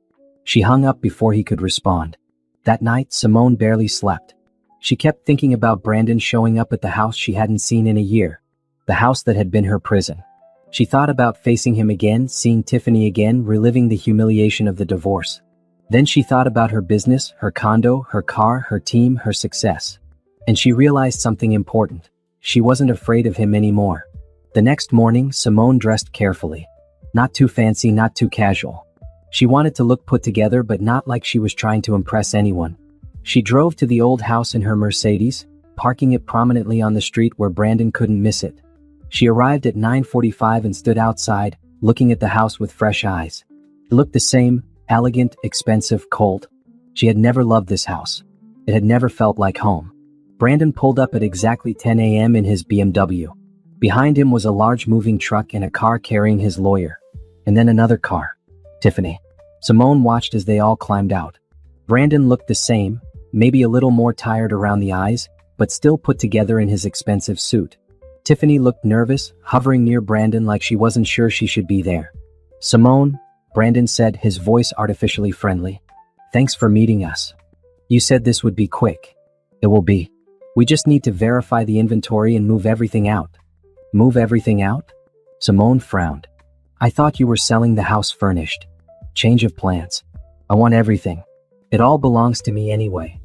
Speaker 1: She hung up before he could respond. That night, Simone barely slept. She kept thinking about Brandon showing up at the house she hadn't seen in a year. The house that had been her prison. She thought about facing him again, seeing Tiffany again, reliving the humiliation of the divorce. Then she thought about her business, her condo, her car, her team, her success. And she realized something important. She wasn't afraid of him anymore. The next morning, Simone dressed carefully. Not too fancy, not too casual. She wanted to look put together, but not like she was trying to impress anyone. She drove to the old house in her Mercedes, parking it prominently on the street where Brandon couldn't miss it. She arrived at 9:45 and stood outside, looking at the house with fresh eyes. It looked the same, elegant, expensive, cold. She had never loved this house. It had never felt like home. Brandon pulled up at exactly 10 a.m. in his BMW. Behind him was a large moving truck and a car carrying his lawyer. And then another car. Tiffany. Simone watched as they all climbed out. Brandon looked the same, maybe a little more tired around the eyes, but still put together in his expensive suit. Tiffany looked nervous, hovering near Brandon like she wasn't sure she should be there. "Simone," Brandon said, his voice artificially friendly. "Thanks for meeting us. You said this would be quick." "It will be. We just need to verify the inventory and move everything out." "Move everything out?" Simone frowned. "I thought you were selling the house furnished." "Change of plans. I want everything. It all belongs to me anyway."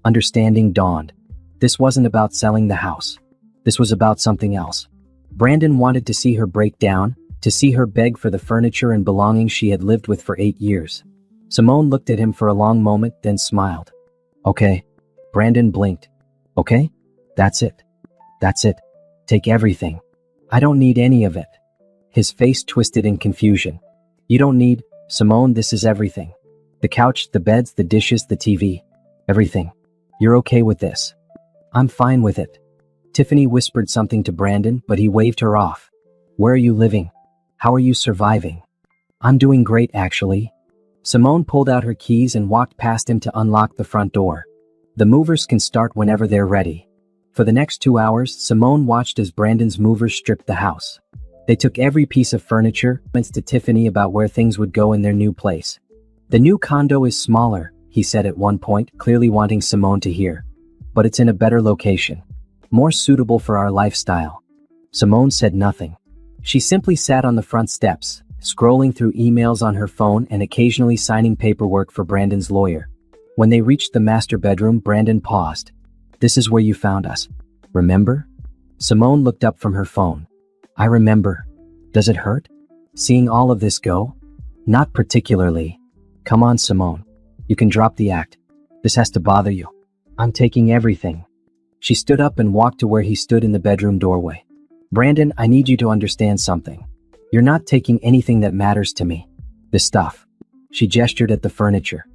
Speaker 1: Understanding dawned. This wasn't about selling the house. This was about something else. Brandon wanted to see her break down, to see her beg for the furniture and belongings she had lived with for 8 years. Simone looked at him for a long moment, then smiled. "Okay." Brandon blinked. "Okay? That's it. That's it. Take everything. I don't need any of it." His face twisted in confusion. "You don't need, Simone, this is everything. The couch, the beds, the dishes, the TV. Everything. You're okay with this?" "I'm fine with it." Tiffany whispered something to Brandon, but he waved her off. "Where are you living? How are you surviving?" "I'm doing great, actually." Simone pulled out her keys and walked past him to unlock the front door. "The movers can start whenever they're ready." For the next 2 hours, Simone watched as Brandon's movers stripped the house. They took every piece of furniture, went to Tiffany about where things would go in their new place. The new condo is smaller, he said at one point, clearly wanting Simone to hear. But it's in a better location. More suitable for our lifestyle. Simone said nothing. She simply sat on the front steps, scrolling through emails on her phone and occasionally signing paperwork for Brandon's lawyer. When they reached the master bedroom, Brandon paused. "This is where you found us. Remember?" Simone looked up from her phone. "I remember. Does it hurt? Seeing all of this go?" "Not particularly." "Come on, Simone. You can drop the act. This has to bother you. I'm taking everything." She stood up and walked to where he stood in the bedroom doorway. "Brandon, I need you to understand something. You're not taking anything that matters to me. The stuff." She gestured at the furniture.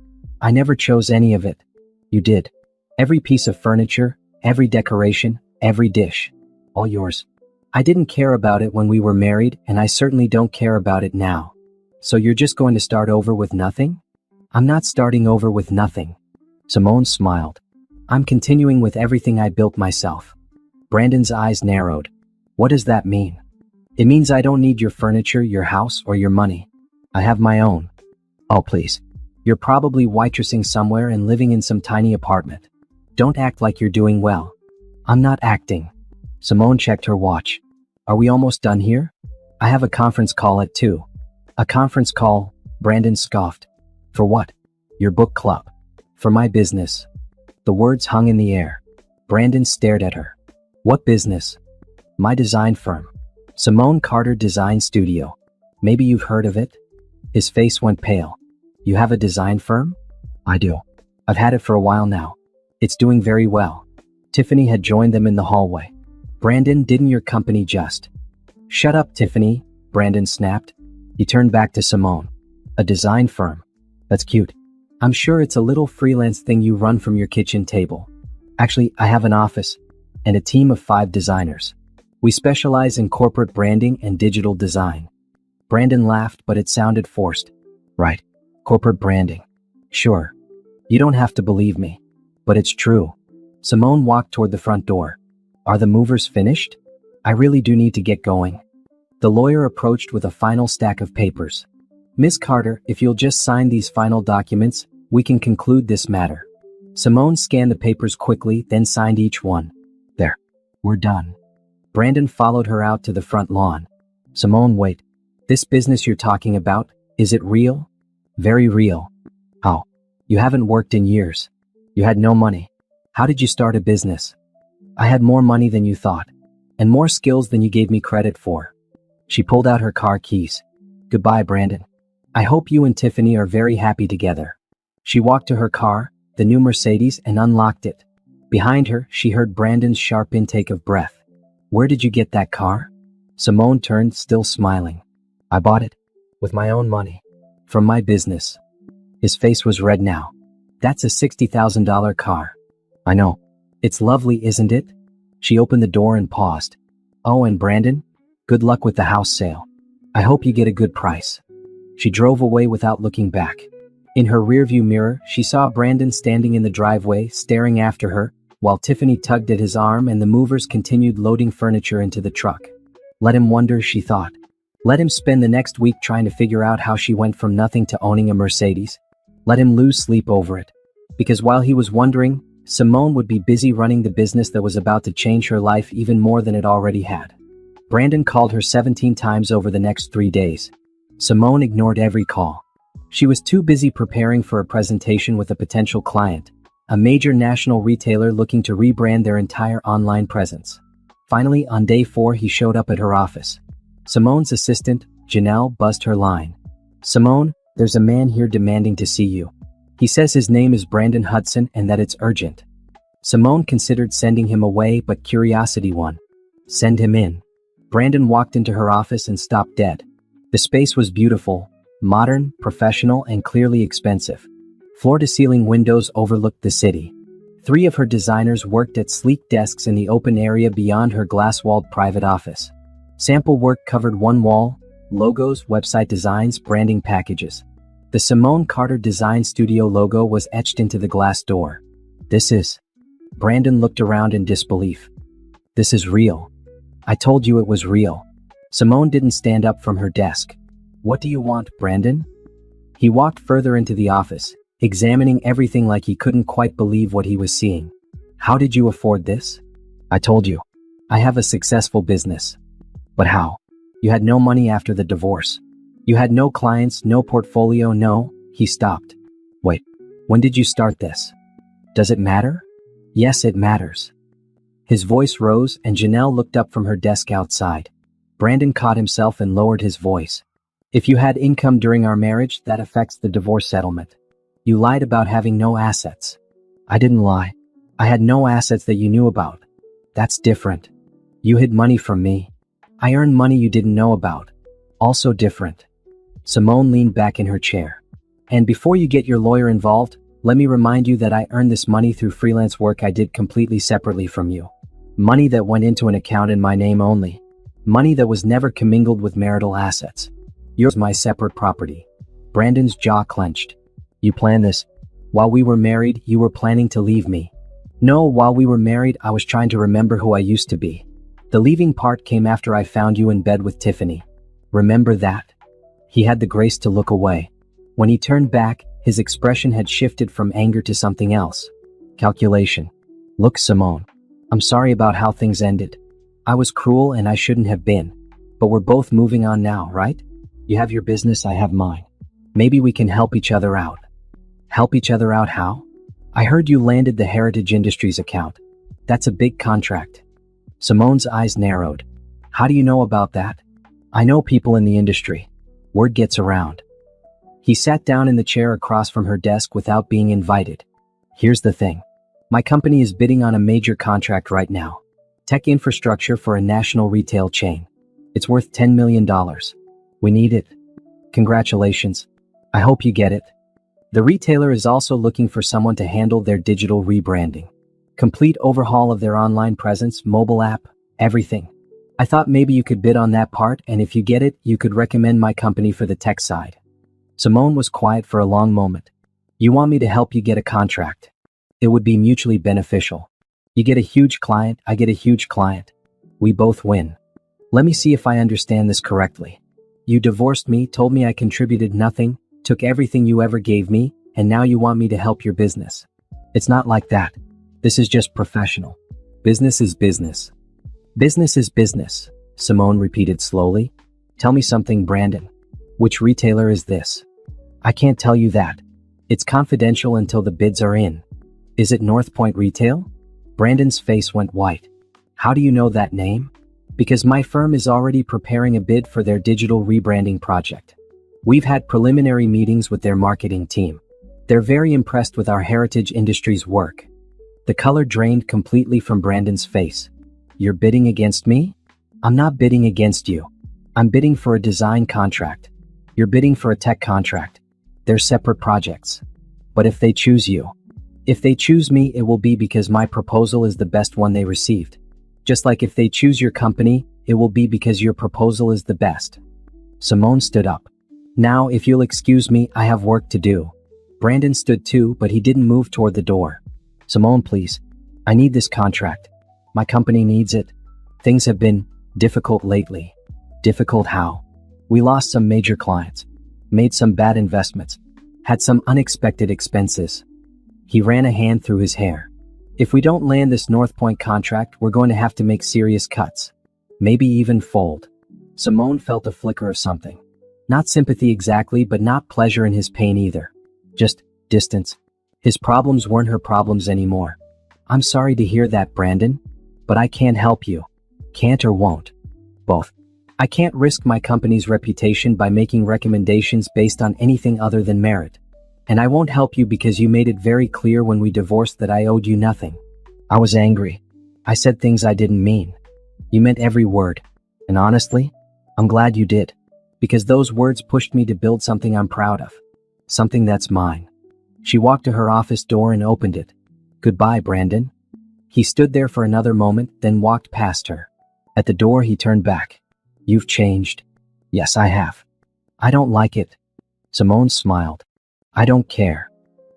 Speaker 1: "I never chose any of it. You did. Every piece of furniture, every decoration, every dish. All yours. I didn't care about it when we were married, and I certainly don't care about it now. So you're just going to start over with nothing?" "I'm not starting over with nothing." Simone smiled. "I'm continuing with everything I built myself." Brandon's eyes narrowed. "What does that mean?" "It means I don't need your furniture, your house, or your money. I have my own." "Oh, please. You're probably waitressing somewhere and living in some tiny apartment. Don't act like you're doing well." "I'm not acting." Simone checked her watch. "Are we almost done here? I have a conference call at 2. "A conference call?" Brandon scoffed. "For what?" "Your book club." "For my business." The words hung in the air. Brandon stared at her. "What business?" "My design firm. Simone Carter Design Studio. Maybe you've heard of it?" His face went pale. "You have a design firm?" "I do. I've had it for a while now. It's doing very well." Tiffany had joined them in the hallway. "Brandon, didn't your company just—" "Shut up, Tiffany," Brandon snapped. He turned back to Simone. "A design firm. That's cute. I'm sure it's a little freelance thing you run from your kitchen table." "Actually, I have an office and a team of 5 designers. We specialize in corporate branding and digital design." Brandon laughed, but it sounded forced. "Right. Corporate branding. Sure. You don't have to believe me. But it's true." Simone walked toward the front door. "Are the movers finished? I really do need to get going." The lawyer approached with a final stack of papers. "Miss Carter, if you'll just sign these final documents, we can conclude this matter." Simone scanned the papers quickly, then signed each one. "There. We're done." Brandon followed her out to the front lawn. "Simone, wait. This business you're talking about, is it real?" "Very real." "How? You haven't worked in years. You had no money. How did you start a business?" "I had more money than you thought, and more skills than you gave me credit for." She pulled out her car keys. "Goodbye, Brandon. I hope you and Tiffany are very happy together." She walked to her car, the new Mercedes, and unlocked it. Behind her, she heard Brandon's sharp intake of breath. "Where did you get that car?" Simone turned, still smiling. "I bought it. With my own money. From my business." His face was red now. "That's a $60,000 car." "I know. It's lovely, isn't it?" She opened the door and paused. "Oh, and Brandon, good luck with the house sale. I hope you get a good price." She drove away without looking back. In her rearview mirror, she saw Brandon standing in the driveway, staring after her, while Tiffany tugged at his arm and the movers continued loading furniture into the truck. Let him wonder, she thought. Let him spend the next week trying to figure out how she went from nothing to owning a Mercedes. Let him lose sleep over it. Because while he was wondering, Simone would be busy running the business that was about to change her life even more than it already had. Brandon called her 17 times over the next 3 days. Simone ignored every call. She was too busy preparing for a presentation with a potential client, a major national retailer looking to rebrand their entire online presence. Finally, on day 4, he showed up at her office. Simone's assistant, Janelle, buzzed her line. "Simone, there's a man here demanding to see you. He says his name is Brandon Hudson and that it's urgent." Simone considered sending him away, but curiosity won. "Send him in." Brandon walked into her office and stopped dead. The space was beautiful, modern, professional, and clearly expensive. Floor-to-ceiling windows overlooked the city. 3 of her designers worked at sleek desks in the open area beyond her glass-walled private office. Sample work covered one wall: logos, website designs, branding packages. The Simone Carter Design Studio logo was etched into the glass door. "This is..." Brandon looked around in disbelief. "This is real. I told you it was real." Simone didn't stand up from her desk. What do you want, Brandon? He walked further into the office, examining everything like he couldn't quite believe what he was seeing. How did you afford this? I told you. I have a successful business. But how? You had no money after the divorce. You had no clients, no portfolio, no. He stopped. Wait, when did you start this? Does it matter? Yes, it matters. His voice rose and Janelle looked up from her desk outside. Brandon caught himself and lowered his voice. If you had income during our marriage, that affects the divorce settlement. You lied about having no assets. I didn't lie. I had no assets that you knew about. That's different. You hid money from me. I earned money you didn't know about. Also different. Simone leaned back in her chair. And before you get your lawyer involved, let me remind you that I earned this money through freelance work I did completely separately from you. Money that went into an account in my name only. Money that was never commingled with marital assets. Yours, my separate property. Brandon's jaw clenched. You planned this. While we were married, you were planning to leave me. No, while we were married, I was trying to remember who I used to be. The leaving part came after I found you in bed with Tiffany. Remember that? He had the grace to look away. When he turned back, his expression had shifted from anger to something else. Calculation. Look, Simone. I'm sorry about how things ended. I was cruel and I shouldn't have been. But we're both moving on now, right? You have your business, I have mine. Maybe we can help each other out. Help each other out how? I heard you landed the Heritage Industries account. That's a big contract. Simone's eyes narrowed. How do you know about that? I know people in the industry. Word gets around. He sat down in the chair across from her desk without being invited. Here's the thing. My company is bidding on a major contract right now. Tech infrastructure for a national retail chain. It's worth $10 million. We need it. Congratulations. I hope you get it. The retailer is also looking for someone to handle their digital rebranding. Complete overhaul of their online presence, mobile app, everything. I thought maybe you could bid on that part, and if you get it, you could recommend my company for the tech side. Simone was quiet for a long moment. You want me to help you get a contract? It would be mutually beneficial. You get a huge client, I get a huge client. We both win. Let me see if I understand this correctly. You divorced me, told me I contributed nothing, took everything you ever gave me, and now you want me to help your business. It's not like that. This is just professional. Business is business. Business is business, Simone repeated slowly. Tell me something, Brandon. Which retailer is this? I can't tell you that. It's confidential until the bids are in. Is it North Point Retail? Brandon's face went white. How do you know that name? Because my firm is already preparing a bid for their digital rebranding project. We've had preliminary meetings with their marketing team. They're very impressed with our Heritage Industries work. The color drained completely from Brandon's face. You're bidding against me? I'm not bidding against you. I'm bidding for a design contract. You're bidding for a tech contract. They're separate projects. But if they choose you, if they choose me, it will be because my proposal is the best one they received. Just like if they choose your company, it will be because your proposal is the best. Simone stood up. Now, if you'll excuse me, I have work to do. Brandon stood too, but he didn't move toward the door. Simone, please. I need this contract. My company needs it. Things have been difficult lately. Difficult how? We lost some major clients, made some bad investments, had some unexpected expenses. He ran a hand through his hair. If we don't land this North Point contract, we're going to have to make serious cuts. Maybe even fold. Simone felt a flicker of something. Not sympathy exactly, but not pleasure in his pain either. Just distance. His problems weren't her problems anymore. I'm sorry to hear that, Brandon, but I can't help you. Can't or won't. Both. I can't risk my company's reputation by making recommendations based on anything other than merit. And I won't help you because you made it very clear when we divorced that I owed you nothing. I was angry. I said things I didn't mean. You meant every word. And honestly, I'm glad you did. Because those words pushed me to build something I'm proud of. Something that's mine. She walked to her office door and opened it. Goodbye, Brandon. He stood there for another moment, then walked past her. At the door, he turned back. You've changed. Yes, I have. I don't like it. Simone smiled. I don't care.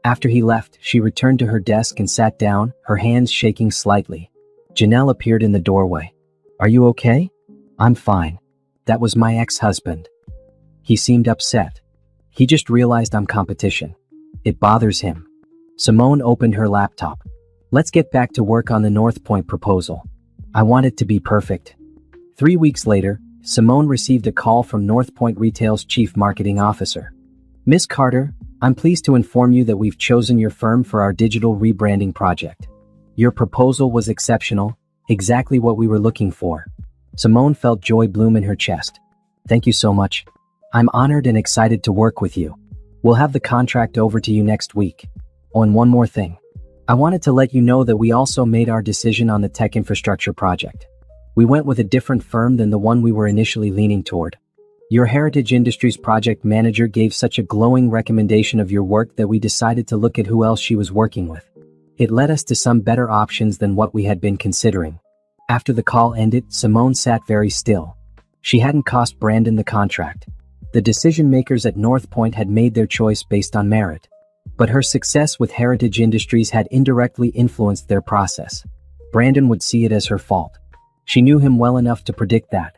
Speaker 1: After he left, she returned to her desk and sat down, her hands shaking slightly. Janelle appeared in the doorway. Are you okay? I'm fine. That was my ex-husband. He seemed upset. He just realized I'm competition. It bothers him. Simone opened her laptop. Let's get back to work on the North Point proposal. I want it to be perfect. 3 weeks later, Simone received a call from North Point Retail's chief marketing officer. Miss Carter, I'm pleased to inform you that we've chosen your firm for our digital rebranding project. Your proposal was exceptional, exactly what we were looking for. Simone felt joy bloom in her chest. Thank you so much. I'm honored and excited to work with you. We'll have the contract over to you next week. Oh, and one more thing. I wanted to let you know that we also made our decision on the tech infrastructure project. We went with a different firm than the one we were initially leaning toward. Your Heritage Industries project manager gave such a glowing recommendation of your work that we decided to look at who else she was working with. It led us to some better options than what we had been considering. After the call ended, Simone sat very still. She hadn't cost Brandon the contract. The decision makers at North Point had made their choice based on merit. But her success with Heritage Industries had indirectly influenced their process. Brandon would see it as her fault. She knew him well enough to predict that.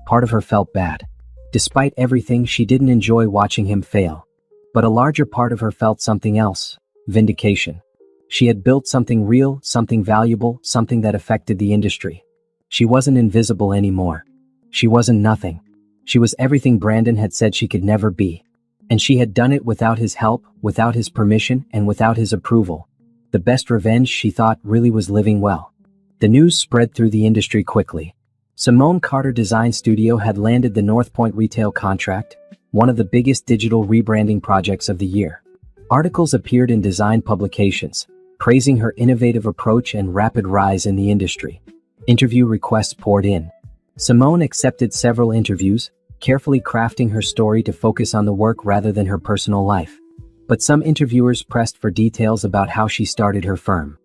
Speaker 1: Part of her felt bad. Despite everything, she didn't enjoy watching him fail. But a larger part of her felt something else: vindication. She had built something real, something valuable, something that affected the industry. She wasn't invisible anymore. She wasn't nothing. She was everything Brandon had said she could never be. And she had done it without his help, without his permission, and without his approval. The best revenge, she thought, really was living well. The news spread through the industry quickly. Simone Carter Design Studio had landed the North Point retail contract, one of the biggest digital rebranding projects of the year. Articles appeared in design publications, praising her innovative approach and rapid rise in the industry. Interview requests poured in. Simone accepted several interviews, carefully crafting her story to focus on the work rather than her personal life. But some interviewers pressed for details about how she started her firm.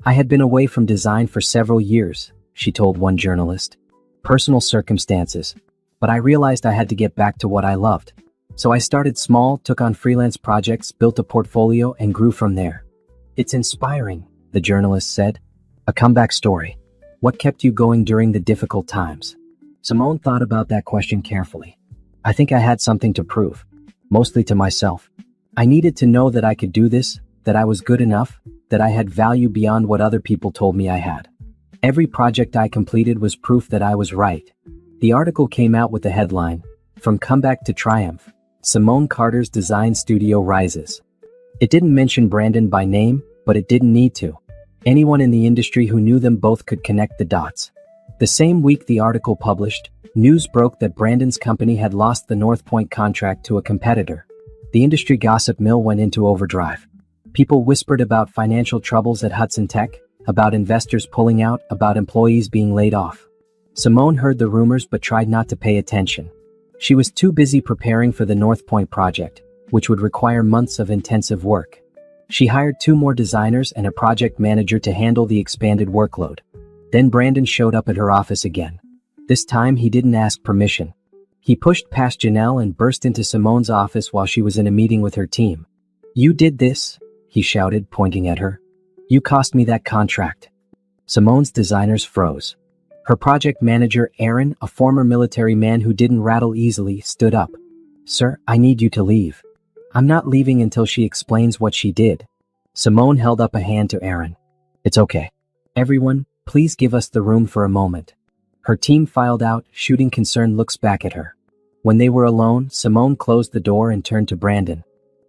Speaker 1: I had been away from design for several years, she told one journalist. Personal circumstances. But I realized I had to get back to what I loved. So I started small, took on freelance projects, built a portfolio, and grew from there. It's inspiring, the journalist said. A comeback story. What kept you going during the difficult times? Simone thought about that question carefully. I think I had something to prove. Mostly to myself. I needed to know that I could do this, that I was good enough, that I had value beyond what other people told me I had. Every project I completed was proof that I was right. The article came out with the headline, From Comeback to Triumph, Simone Carter's Design Studio Rises. It didn't mention Brandon by name, but it didn't need to. Anyone in the industry who knew them both could connect the dots. The same week the article published, news broke that Brandon's company had lost the North Point contract to a competitor. The industry gossip mill went into overdrive. People whispered about financial troubles at Hudson Tech, about investors pulling out, about employees being laid off. Simone heard the rumors but tried not to pay attention. She was too busy preparing for the North Point project, which would require months of intensive work. She hired 2 more designers and a project manager to handle the expanded workload. Then Brandon showed up at her office again. This time he didn't ask permission. He pushed past Janelle and burst into Simone's office while she was in a meeting with her team. "You did this," he shouted, pointing at her. "You cost me that contract." Simone's designers froze. Her project manager, Aaron, a former military man who didn't rattle easily, stood up. "Sir, I need you to leave." "I'm not leaving until she explains what she did." Simone held up a hand to Aaron. "It's okay. Everyone, please give us the room for a moment." Her team filed out, shooting concerned looks back at her. When they were alone, Simone closed the door and turned to Brandon.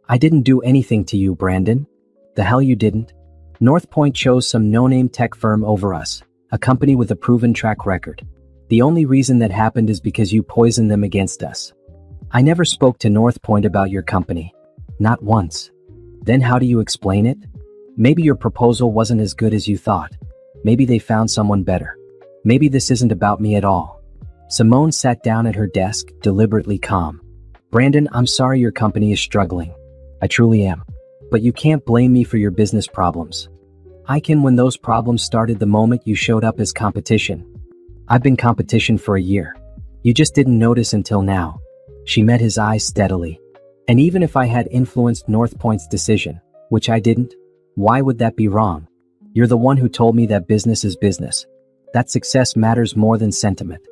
Speaker 1: "I didn't do anything to you, Brandon." "The hell you didn't? North Point chose some no-name tech firm over us, a company with a proven track record. The only reason that happened is because you poisoned them against us. I never spoke to North Point about your company. Not once. Then how do you explain it? Maybe your proposal wasn't as good as you thought. Maybe they found someone better. Maybe this isn't about me at all." Simone sat down at her desk, deliberately calm. "Brandon, I'm sorry your company is struggling. I truly am. But you can't blame me for your business problems. I can when those problems started the moment you showed up as competition. I've been competition for a year. You just didn't notice until now." She met his eyes steadily. "And even if I had influenced North Point's decision, which I didn't, why would that be wrong? You're the one who told me that business is business. That success matters more than sentiment.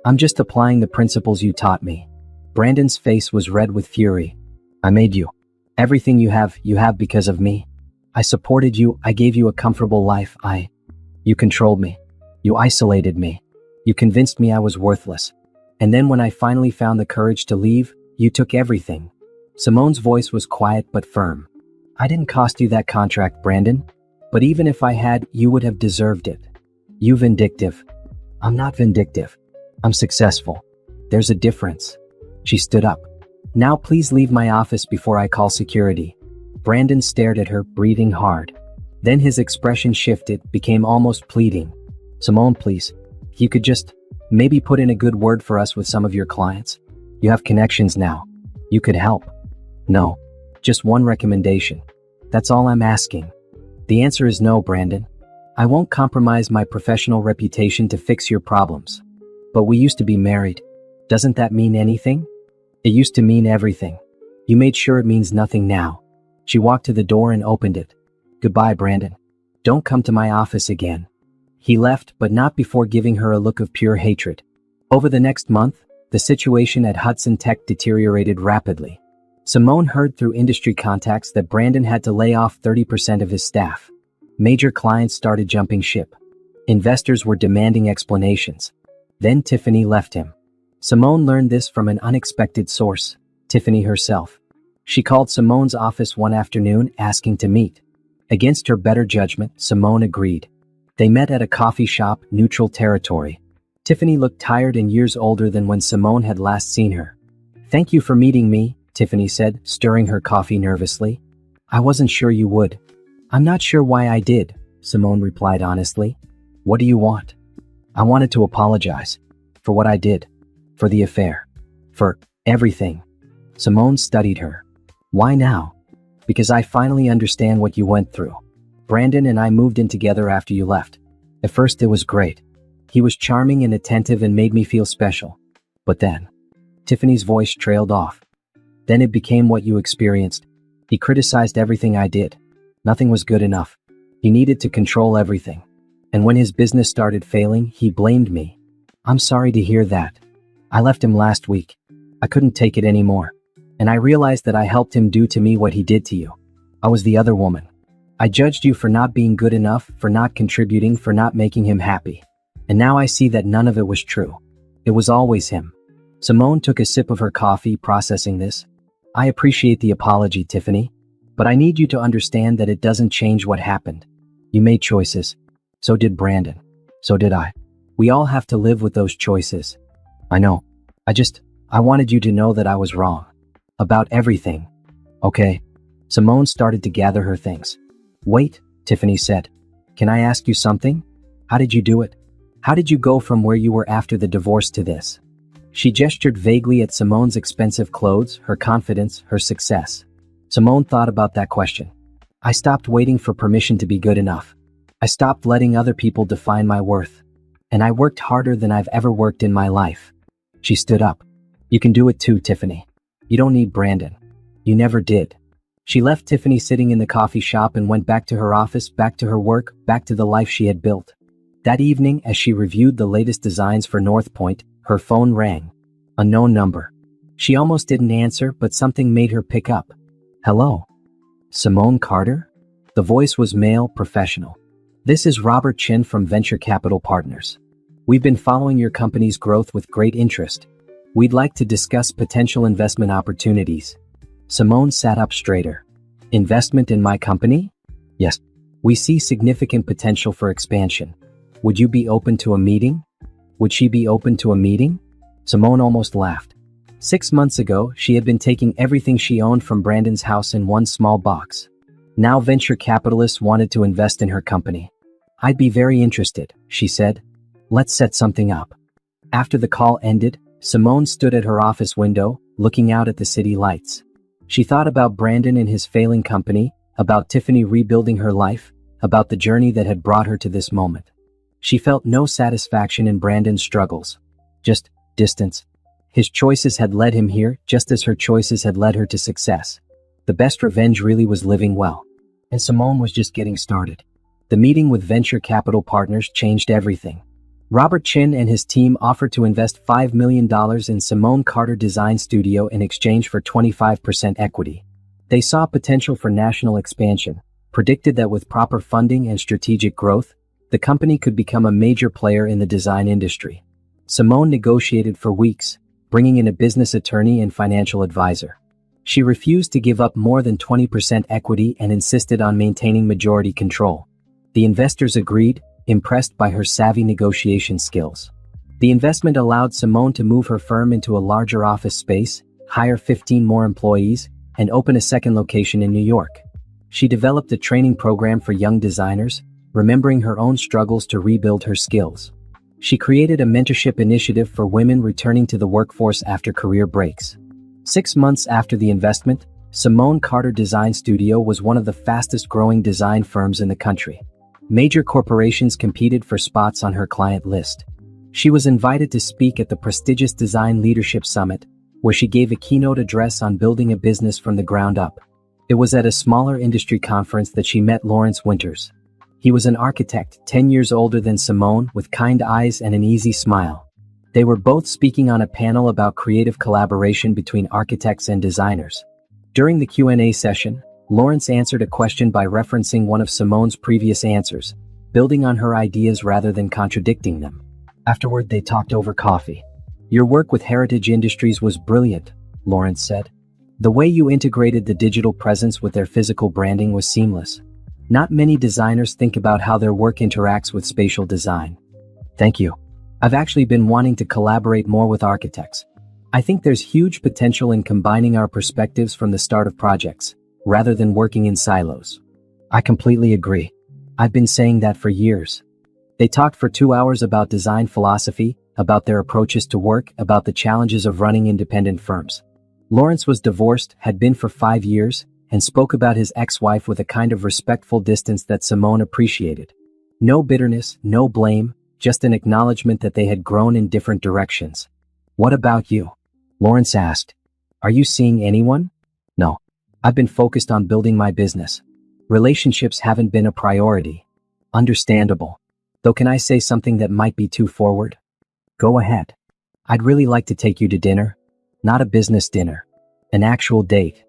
Speaker 1: I'm just applying the principles you taught me. Brandon's face was red with fury. I made you. Everything you have because of me. I supported you, I gave you a comfortable life, You controlled me. You isolated me. You convinced me I was worthless. And then when I finally found the courage to leave, you took everything. Simone's voice was quiet but firm. I didn't cost you that contract, Brandon. But even if I had, you would have deserved it. You vindictive. I'm not vindictive. I'm successful. There's a difference. She stood up. Now please leave my office before I call security. Brandon stared at her, breathing hard. Then his expression shifted, became almost pleading. Simone, please. You could just maybe put in a good word for us with some of your clients. You have connections now. You could help. No. Just one recommendation. That's all I'm asking. The answer is no, Brandon. I won't compromise my professional reputation to fix your problems. But we used to be married. Doesn't that mean anything? It used to mean everything. You made sure it means nothing now. She walked to the door and opened it. Goodbye, Brandon. Don't come to my office again. He left, but not before giving her a look of pure hatred. Over the next month, the situation at Hudson Tech deteriorated rapidly. Simone heard through industry contacts that Brandon had to lay off 30% of his staff. Major clients started jumping ship. Investors were demanding explanations. Then Tiffany left him. Simone learned this from an unexpected source, Tiffany herself. She called Simone's office one afternoon asking to meet. Against her better judgment, Simone agreed. They met at a coffee shop, neutral territory. Tiffany looked tired and years older than when Simone had last seen her. Thank you for meeting me, Tiffany said, stirring her coffee nervously. I wasn't sure you would. I'm not sure why I did, Simone replied honestly. What do you want? I wanted to apologize. For what I did. For the affair. For everything. Simone studied her. Why now? Because I finally understand what you went through. Brandon and I moved in together after you left. At first it was great. He was charming and attentive and made me feel special. But then, Tiffany's voice trailed off. Then it became what you experienced. He criticized everything I did. Nothing was good enough. He needed to control everything. And when his business started failing, he blamed me. I'm sorry to hear that. I left him last week. I couldn't take it anymore. And I realized that I helped him do to me what he did to you. I was the other woman. I judged you for not being good enough, for not contributing, for not making him happy. And now I see that none of it was true. It was always him. Simone took a sip of her coffee, processing this. I appreciate the apology, Tiffany. But I need you to understand that it doesn't change what happened. You made choices. So did Brandon. So did I. We all have to live with those choices. I know. I wanted you to know that I was wrong. About everything. Okay. Simone started to gather her things. Wait, Tiffany said. Can I ask you something? How did you do it? How did you go from where you were after the divorce to this? She gestured vaguely at Simone's expensive clothes, her confidence, her success. Simone thought about that question. I stopped waiting for permission to be good enough. I stopped letting other people define my worth. And I worked harder than I've ever worked in my life. She stood up. You can do it too, Tiffany. You don't need Brandon. You never did. She left Tiffany sitting in the coffee shop and went back to her office, back to her work, back to the life she had built. That evening, as she reviewed the latest designs for North Point, her phone rang. A known number. She almost didn't answer, but something made her pick up. Hello? Simone Carter? The voice was male, professional. This is Robert Chin from Venture Capital Partners. We've been following your company's growth with great interest. We'd like to discuss potential investment opportunities. Simone sat up straighter. Investment in my company? Yes. We see significant potential for expansion. Would you be open to a meeting? Would she be open to a meeting? Simone almost laughed. 6 months ago, she had been taking everything she owned from Brandon's house in one small box. Now venture capitalists wanted to invest in her company. I'd be very interested, she said. Let's set something up. After the call ended, Simone stood at her office window, looking out at the city lights. She thought about Brandon and his failing company, about Tiffany rebuilding her life, about the journey that had brought her to this moment. She felt no satisfaction in Brandon's struggles. Just distance. His choices had led him here, just as her choices had led her to success. The best revenge really was living well. And Simone was just getting started. The meeting with Venture Capital Partners changed everything. Robert Chin and his team offered to invest $5 million in Simone Carter Design Studio in exchange for 25% equity. They saw potential for national expansion, predicted that with proper funding and strategic growth, the company could become a major player in the design industry. Simone negotiated for weeks, bringing in a business attorney and financial advisor. She refused to give up more than 20% equity and insisted on maintaining majority control. The investors agreed, impressed by her savvy negotiation skills. The investment allowed Simone to move her firm into a larger office space, hire 15 more employees, and open a second location in New York. She developed a training program for young designers, remembering her own struggles to rebuild her skills. She created a mentorship initiative for women returning to the workforce after career breaks. 6 months after the investment, Simone Carter Design Studio was one of the fastest-growing design firms in the country. Major corporations competed for spots on her client list. She was invited to speak at the prestigious Design Leadership Summit, where she gave a keynote address on building a business from the ground up. It was at a smaller industry conference that she met Lawrence Winters. He was an architect, 10 years older than Simone, with kind eyes and an easy smile. They were both speaking on a panel about creative collaboration between architects and designers. During the Q&A session, Lawrence answered a question by referencing one of Simone's previous answers, building on her ideas rather than contradicting them. Afterward, they talked over coffee. "Your work with Heritage Industries was brilliant," Lawrence said. "The way you integrated the digital presence with their physical branding was seamless. Not many designers think about how their work interacts with spatial design." "Thank you. I've actually been wanting to collaborate more with architects. I think there's huge potential in combining our perspectives from the start of projects, rather than working in silos." "I completely agree. I've been saying that for years." They talked for 2 hours about design philosophy, about their approaches to work, about the challenges of running independent firms. Lawrence was divorced, had been for 5 years, and spoke about his ex-wife with a kind of respectful distance that Simone appreciated. No bitterness, no blame, just an acknowledgement that they had grown in different directions. "What about you?" Lawrence asked. "Are you seeing anyone?" "No. I've been focused on building my business. Relationships haven't been a priority." "Understandable. Though can I say something that might be too forward?" "Go ahead." "I'd really like to take you to dinner. Not a business dinner. An actual date."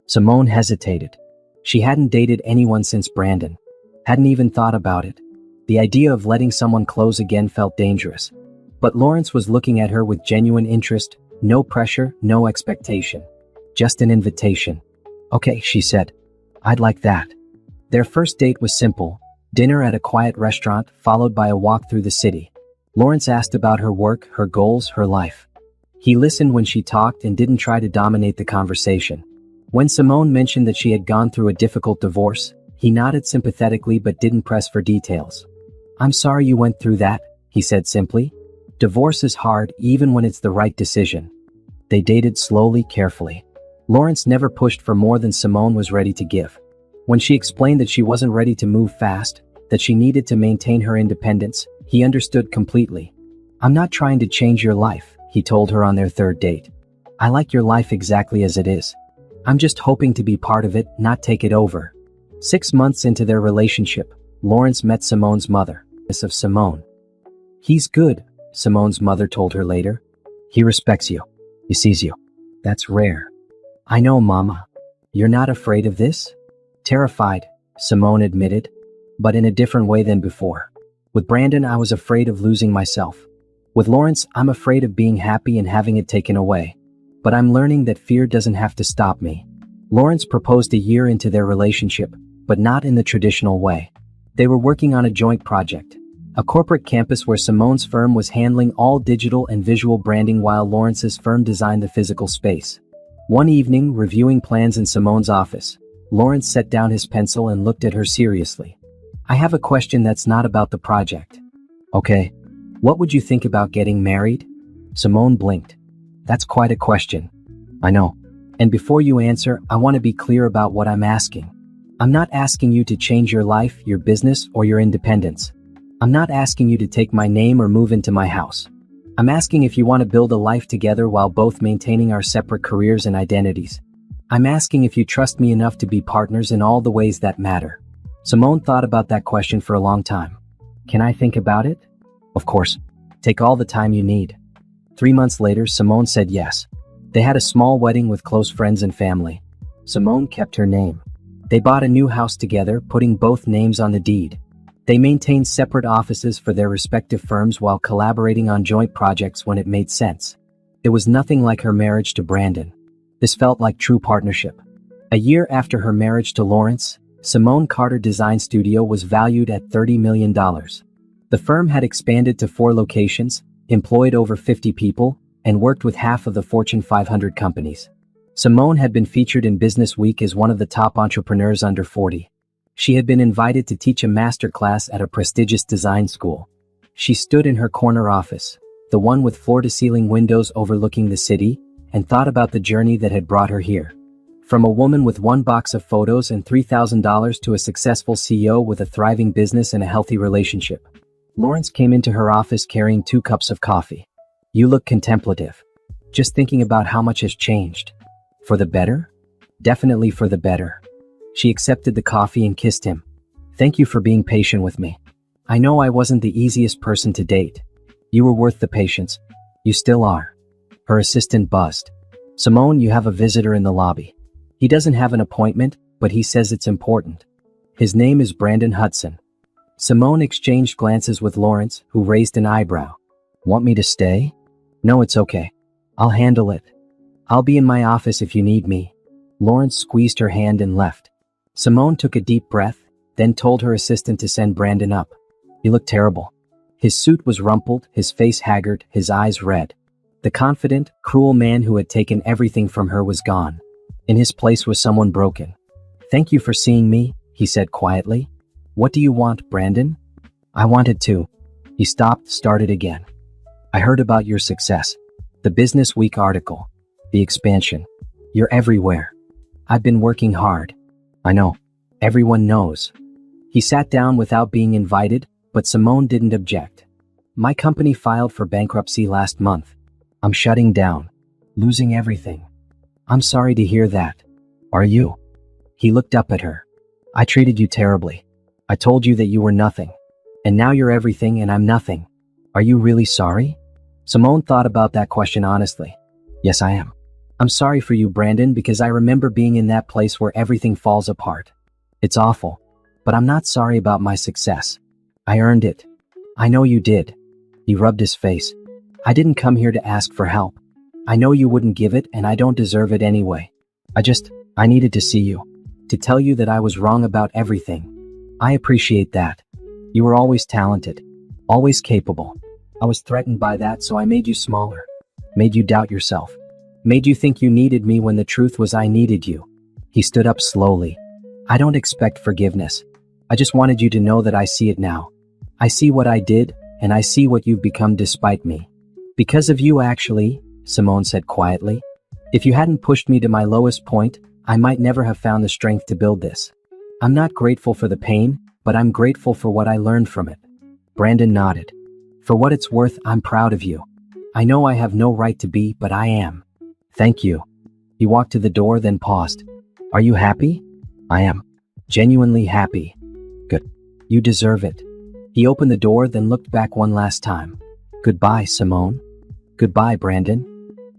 Speaker 1: Simone hesitated. She hadn't dated anyone since Brandon. Hadn't even thought about it. The idea of letting someone close again felt dangerous. But Lawrence was looking at her with genuine interest, no pressure, no expectation. Just an invitation. "Okay," she said. "I'd like that." Their first date was simple. Dinner at a quiet restaurant, followed by a walk through the city. Lawrence asked about her work, her goals, her life. He listened when she talked and didn't try to dominate the conversation. When Simone mentioned that she had gone through a difficult divorce, he nodded sympathetically but didn't press for details. "I'm sorry you went through that," he said simply. "Divorce is hard, even when it's the right decision." They dated slowly, carefully. Lawrence never pushed for more than Simone was ready to give. When she explained that she wasn't ready to move fast, that she needed to maintain her independence, he understood completely. "I'm not trying to change your life," he told her on their third date. "I like your life exactly as it is. I'm just hoping to be part of it, not take it over." 6 months into their relationship, Lawrence met Simone's mother. Of Simone. "He's good," Simone's mother told her later. "He respects you. He sees you. That's rare." "I know, Mama. You're not afraid of this?" "Terrified," Simone admitted, but in a different way than before. "With Brandon, I was afraid of losing myself. With Lawrence, I'm afraid of being happy and having it taken away. But I'm learning that fear doesn't have to stop me." Lawrence proposed a year into their relationship, but not in the traditional way. They were working on a joint project. A corporate campus where Simone's firm was handling all digital and visual branding while Lawrence's firm designed the physical space. One evening, reviewing plans in Simone's office, Lawrence set down his pencil and looked at her seriously. "I have a question that's not about the project." "Okay. What would you think about getting married?" Simone blinked. "That's quite a question." "I know. And before you answer, I want to be clear about what I'm asking. I'm not asking you to change your life, your business, or your independence. I'm not asking you to take my name or move into my house. I'm asking if you want to build a life together while both maintaining our separate careers and identities. I'm asking if you trust me enough to be partners in all the ways that matter." Simone thought about that question for a long time. "Can I think about it?" Of course. Take all the time you need. 3 months later, Simone said yes. They had a small wedding with close friends and family. Simone kept her name. They bought a new house together, putting both names on the deed. They maintained separate offices for their respective firms while collaborating on joint projects when it made sense. It was nothing like her marriage to Brandon. This felt like true partnership. A year after her marriage to Lawrence, Simone Carter Design Studio was valued at $30 million. The firm had expanded to 4 locations, employed over 50 people, and worked with half of the Fortune 500 companies. Simone had been featured in Business Week as one of the top entrepreneurs under 40. She had been invited to teach a master class at a prestigious design school. She stood in her corner office, the one with floor-to-ceiling windows overlooking the city, and thought about the journey that had brought her here. From a woman with 1 box of photos and $3,000 to a successful CEO with a thriving business and a healthy relationship. Lawrence came into her office carrying 2 cups of coffee. You look contemplative. Just thinking about how much has changed. For the better? Definitely for the better. She accepted the coffee and kissed him. Thank you for being patient with me. I know I wasn't the easiest person to date. You were worth the patience. You still are. Her assistant buzzed. Simone, you have a visitor in the lobby. He doesn't have an appointment, but he says it's important. His name is Brandon Hudson. Simone exchanged glances with Lawrence, who raised an eyebrow. Want me to stay? No, it's okay. I'll handle it. I'll be in my office if you need me. Lawrence squeezed her hand and left. Simone took a deep breath, then told her assistant to send Brandon up. He looked terrible. His suit was rumpled, his face haggard, his eyes red. The confident, cruel man who had taken everything from her was gone. In his place was someone broken. Thank you for seeing me, he said quietly. What do you want, Brandon? I wanted to. He stopped, started again. I heard about your success. The Business Week article. The expansion. You're everywhere. I've been working hard. I know. Everyone knows. He sat down without being invited, but Simone didn't object. My company filed for bankruptcy last month. I'm shutting down. Losing everything. I'm sorry to hear that. Are you? He looked up at her. I treated you terribly. I told you that you were nothing. And now you're everything and I'm nothing. Are you really sorry? Simone thought about that question honestly. Yes, I am. I'm sorry for you, Brandon, because I remember being in that place where everything falls apart. It's awful. But I'm not sorry about my success. I earned it. I know you did. He rubbed his face. I didn't come here to ask for help. I know you wouldn't give it and I don't deserve it anyway. I needed to see you. To tell you that I was wrong about everything. I appreciate that. You were always talented. Always capable. I was threatened by that, so I made you smaller. Made you doubt yourself. Made you think you needed me when the truth was I needed you. He stood up slowly. I don't expect forgiveness. I just wanted you to know that I see it now. I see what I did, and I see what you've become despite me. Because of you, actually, Simone said quietly. If you hadn't pushed me to my lowest point, I might never have found the strength to build this. I'm not grateful for the pain, but I'm grateful for what I learned from it. Brandon nodded. For what it's worth, I'm proud of you. I know I have no right to be, but I am. Thank you. He walked to the door, then paused. Are you happy? I am. Genuinely happy. Good. You deserve it. He opened the door, then looked back one last time. Goodbye, Simone. Goodbye, Brandon.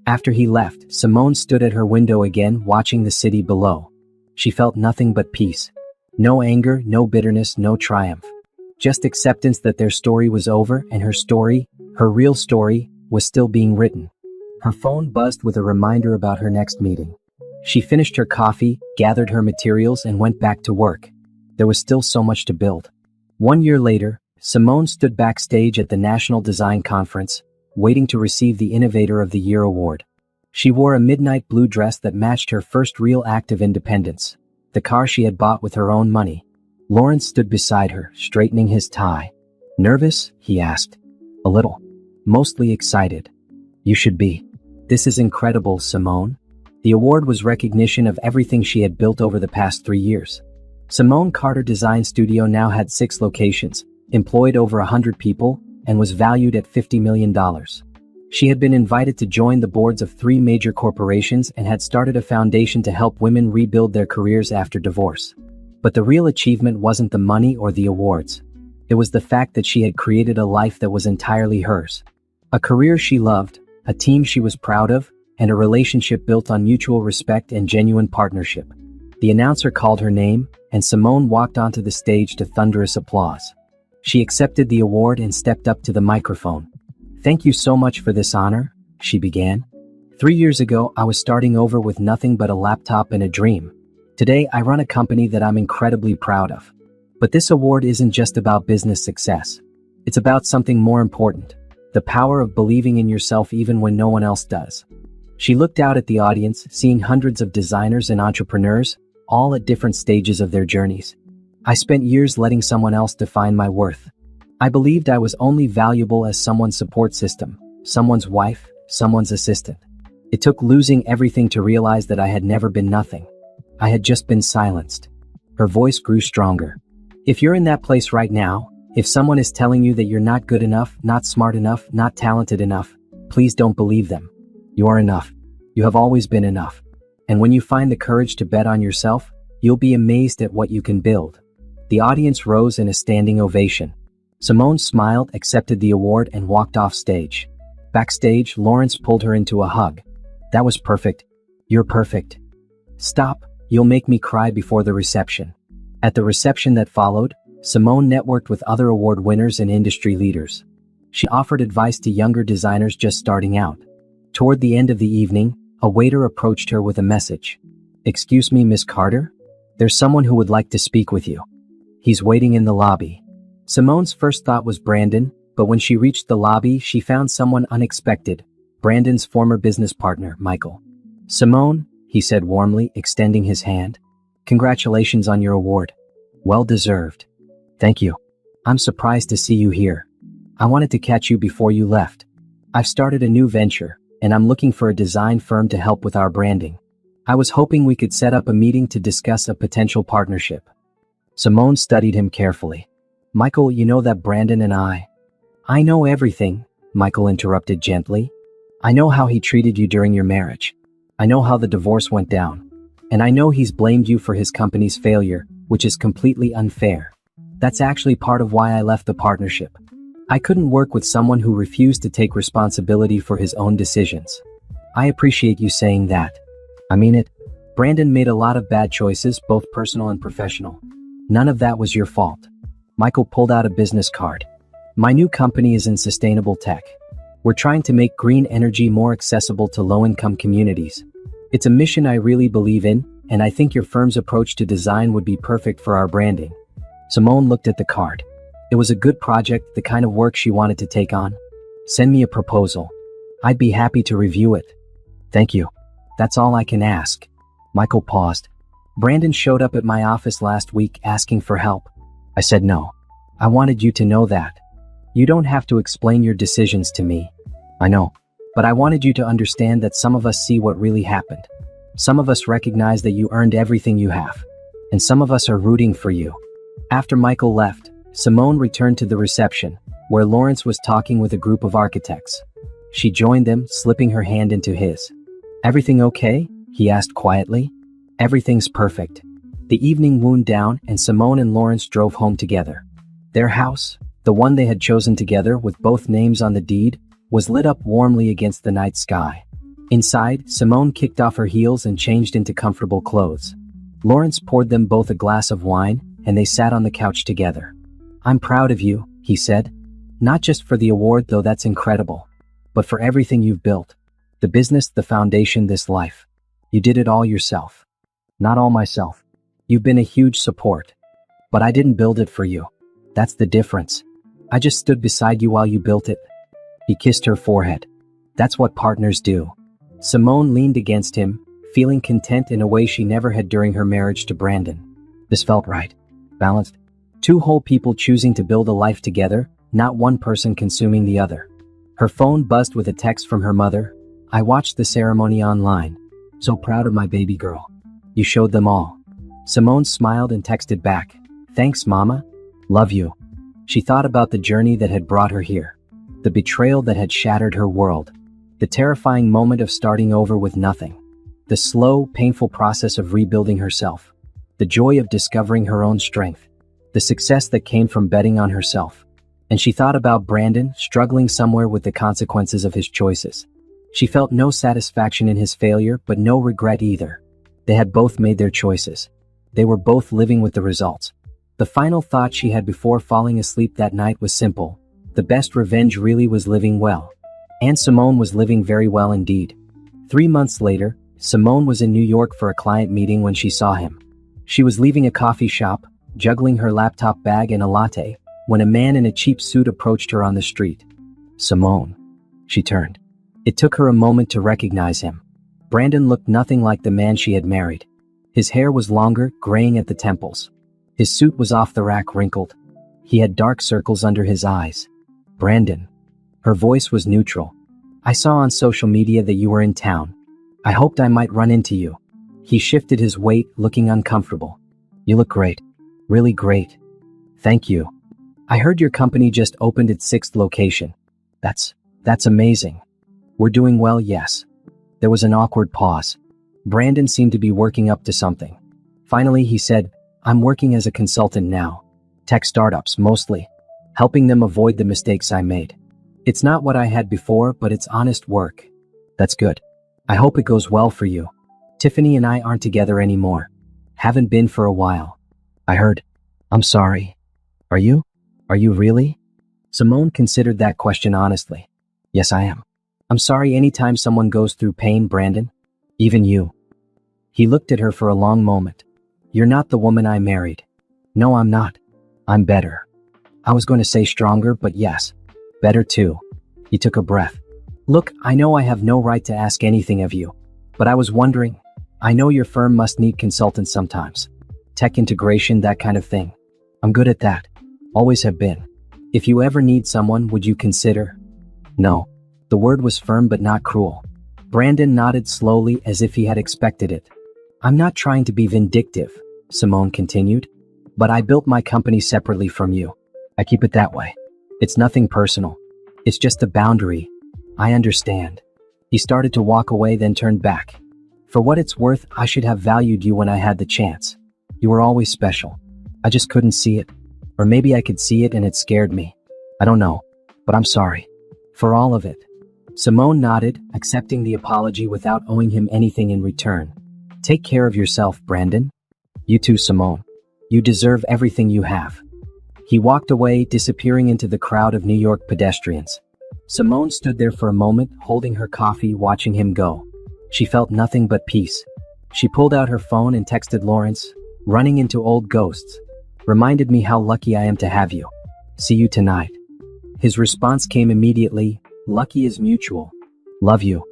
Speaker 1: After he left, Simone stood at her window again, watching the city below. She felt nothing but peace. No anger, no bitterness, no triumph. Just acceptance that their story was over and her story, her real story, was still being written. Her phone buzzed with a reminder about her next meeting. She finished her coffee, gathered her materials, and went back to work. There was still so much to build. 1 year later, Simone stood backstage at the National Design Conference, waiting to receive the Innovator of the Year award. She wore a midnight blue dress that matched her first real act of independence, the car she had bought with her own money. Lawrence stood beside her, straightening his tie. Nervous? He asked. A little. Mostly excited. You should be. This is incredible, Simone. The award was recognition of everything she had built over the past 3 years. Simone Carter Design Studio now had 6 locations, employed over 100 people, and was valued at $50 million. She had been invited to join the boards of 3 major corporations and had started a foundation to help women rebuild their careers after divorce. But the real achievement wasn't the money or the awards. It was the fact that she had created a life that was entirely hers. A career she loved, a team she was proud of, and a relationship built on mutual respect and genuine partnership. The announcer called her name, and Simone walked onto the stage to thunderous applause. She accepted the award and stepped up to the microphone. "Thank you so much for this honor," she began. "3 years ago, I was starting over with nothing but a laptop and a dream. Today, I run a company that I'm incredibly proud of. But this award isn't just about business success. It's about something more important: the power of believing in yourself even when no one else does." She looked out at the audience, seeing hundreds of designers and entrepreneurs, all at different stages of their journeys. "I spent years letting someone else define my worth. I believed I was only valuable as someone's support system, someone's wife, someone's assistant. It took losing everything to realize that I had never been nothing. I had just been silenced." Her voice grew stronger. If you're in that place right now, if someone is telling you that you're not good enough, not smart enough, not talented enough, please don't believe them. You are enough. You have always been enough. And when you find the courage to bet on yourself, you'll be amazed at what you can build. The audience rose in a standing ovation. Simone smiled, accepted the award, and walked off stage. Backstage, Lawrence pulled her into a hug. "That was perfect. You're perfect." "Stop, you'll make me cry," before the reception. At the reception that followed, Simone networked with other award winners and industry leaders. She offered advice to younger designers just starting out. Toward the end of the evening, a waiter approached her with a message. "Excuse me, Miss Carter? There's someone who would like to speak with you. He's waiting in the lobby." Simone's first thought was Brandon, but when she reached the lobby, she found someone unexpected: Brandon's former business partner, Michael. "Simone," he said warmly, extending his hand. "Congratulations on your award. Well deserved." "Thank you. I'm surprised to see you here. I wanted to catch you before you left. I've started a new venture, and I'm looking for a design firm to help with our branding. I was hoping we could set up a meeting to discuss a potential partnership." Simone studied him carefully. "Michael, you know that Brandon and I know everything," Michael interrupted gently. "I know how he treated you during your marriage. I know how the divorce went down. And I know he's blamed you for his company's failure, which is completely unfair. That's actually part of why I left the partnership. I couldn't work with someone who refused to take responsibility for his own decisions. I appreciate you saying that. I mean it. Brandon made a lot of bad choices, both personal and professional. None of that was your fault." Michael pulled out a business card. "My new company is in sustainable tech. We're trying to make green energy more accessible to low-income communities. It's a mission I really believe in, and I think your firm's approach to design would be perfect for our branding." Simone looked at the card. It was a good project, the kind of work she wanted to take on. "Send me a proposal. I'd be happy to review it." "Thank you. That's all I can ask." Michael paused. "Brandon showed up at my office last week asking for help. I said no. I wanted you to know that. You don't have to explain your decisions to me. I know. But I wanted you to understand that some of us see what really happened. Some of us recognize that you earned everything you have. And some of us are rooting for you." After Michael left, Simone returned to the reception, where Lawrence was talking with a group of architects. She joined them, slipping her hand into his. "Everything okay?" he asked quietly. "Everything's perfect." The evening wound down, and Simone and Lawrence drove home together. Their house, the one they had chosen together with both names on the deed, was lit up warmly against the night sky. Inside, Simone kicked off her heels and changed into comfortable clothes. Lawrence poured them both a glass of wine, and they sat on the couch together. "I'm proud of you," he said. "Not just for the award, though that's incredible, but for everything you've built. The business, the foundation, this life. You did it all yourself." "Not all myself. You've been a huge support. But I didn't build it for you. That's the difference. I just stood beside you while you built it." He kissed her forehead. "That's what partners do." Simone leaned against him, feeling content in a way she never had during her marriage to Brandon. This felt right. Balanced. Two whole people choosing to build a life together, not one person consuming the other. Her phone buzzed with a text from her mother. "I watched the ceremony online. So proud of my baby girl. You showed them all." Simone smiled and texted back, "Thanks, Mama. Love you." She thought about the journey that had brought her here. The betrayal that had shattered her world. The terrifying moment of starting over with nothing. The slow, painful process of rebuilding herself. The joy of discovering her own strength. the success that came from betting on herself. And she thought about Brandon struggling somewhere with the consequences of his choices. She felt no satisfaction in his failure, but no regret either. They had both made their choices. They were both living with the results. The final thought she had before falling asleep that night was simple. The best revenge really was living well. And Simone was living very well indeed. 3 months later, Simone was in New York for a client meeting when she saw him. She was leaving a coffee shop, juggling her laptop bag and a latte, when a man in a cheap suit approached her on the street. Simone. She turned. It took her a moment to recognize him. Brandon looked nothing like the man she had married. His hair was longer, graying at the temples. His suit was off the rack, wrinkled. He had dark circles under his eyes. Brandon. Her voice was neutral. I saw on social media that you were in town. I hoped I might run into you. He shifted his weight, looking uncomfortable. You look great. Really great. Thank you. I heard your company just opened its 6th location. That's amazing. We're doing well, yes. There was an awkward pause. Brandon seemed to be working up to something. Finally, he said, I'm working as a consultant now. Tech startups, mostly. Helping them avoid the mistakes I made. It's not what I had before, but it's honest work. That's good. I hope it goes well for you. Tiffany and I aren't together anymore. Haven't been for a while. I heard. I'm sorry. Are you? Are you really? Simone considered that question honestly. Yes, I am. I'm sorry anytime someone goes through pain, Brandon. Even you. He looked at her for a long moment. You're not the woman I married. No, I'm not. I'm better. I was going to say stronger, but yes. Better too. He took a breath. Look, I know I have no right to ask anything of you, but I was wondering, I know your firm must need consultants sometimes. Tech integration, that kind of thing. I'm good at that. Always have been. If you ever need someone, would you consider? No. The word was firm but not cruel. Brandon nodded slowly as if he had expected it. I'm not trying to be vindictive, Simone continued, but I built my company separately from you. I keep it that way. It's nothing personal. It's just a boundary. I understand. He started to walk away, then turned back. For what it's worth, I should have valued you when I had the chance. You were always special. I just couldn't see it. Or maybe I could see it and it scared me. I don't know, but I'm sorry. For all of it. Simone nodded, accepting the apology without owing him anything in return. Take care of yourself, Brandon. You too, Simone. You deserve everything you have. He walked away, disappearing into the crowd of New York pedestrians. Simone stood there for a moment, holding her coffee, watching him go. She felt nothing but peace. She pulled out her phone and texted Lawrence, running into old ghosts. Reminded me how lucky I am to have you. See you tonight. His response came immediately, lucky is mutual. Love you.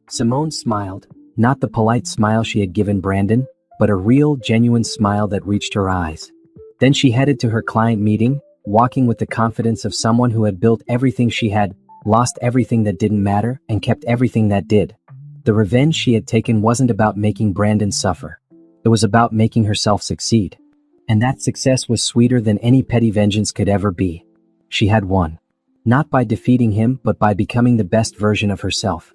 Speaker 1: Simone smiled, not the polite smile she had given Brandon, but a real, genuine smile that reached her eyes. Then she headed to her client meeting, walking with the confidence of someone who had built everything she had, lost everything that didn't matter, and kept everything that did. The revenge she had taken wasn't about making Brandon suffer. It was about making herself succeed. And that success was sweeter than any petty vengeance could ever be. She had won. Not by defeating him, but by becoming the best version of herself.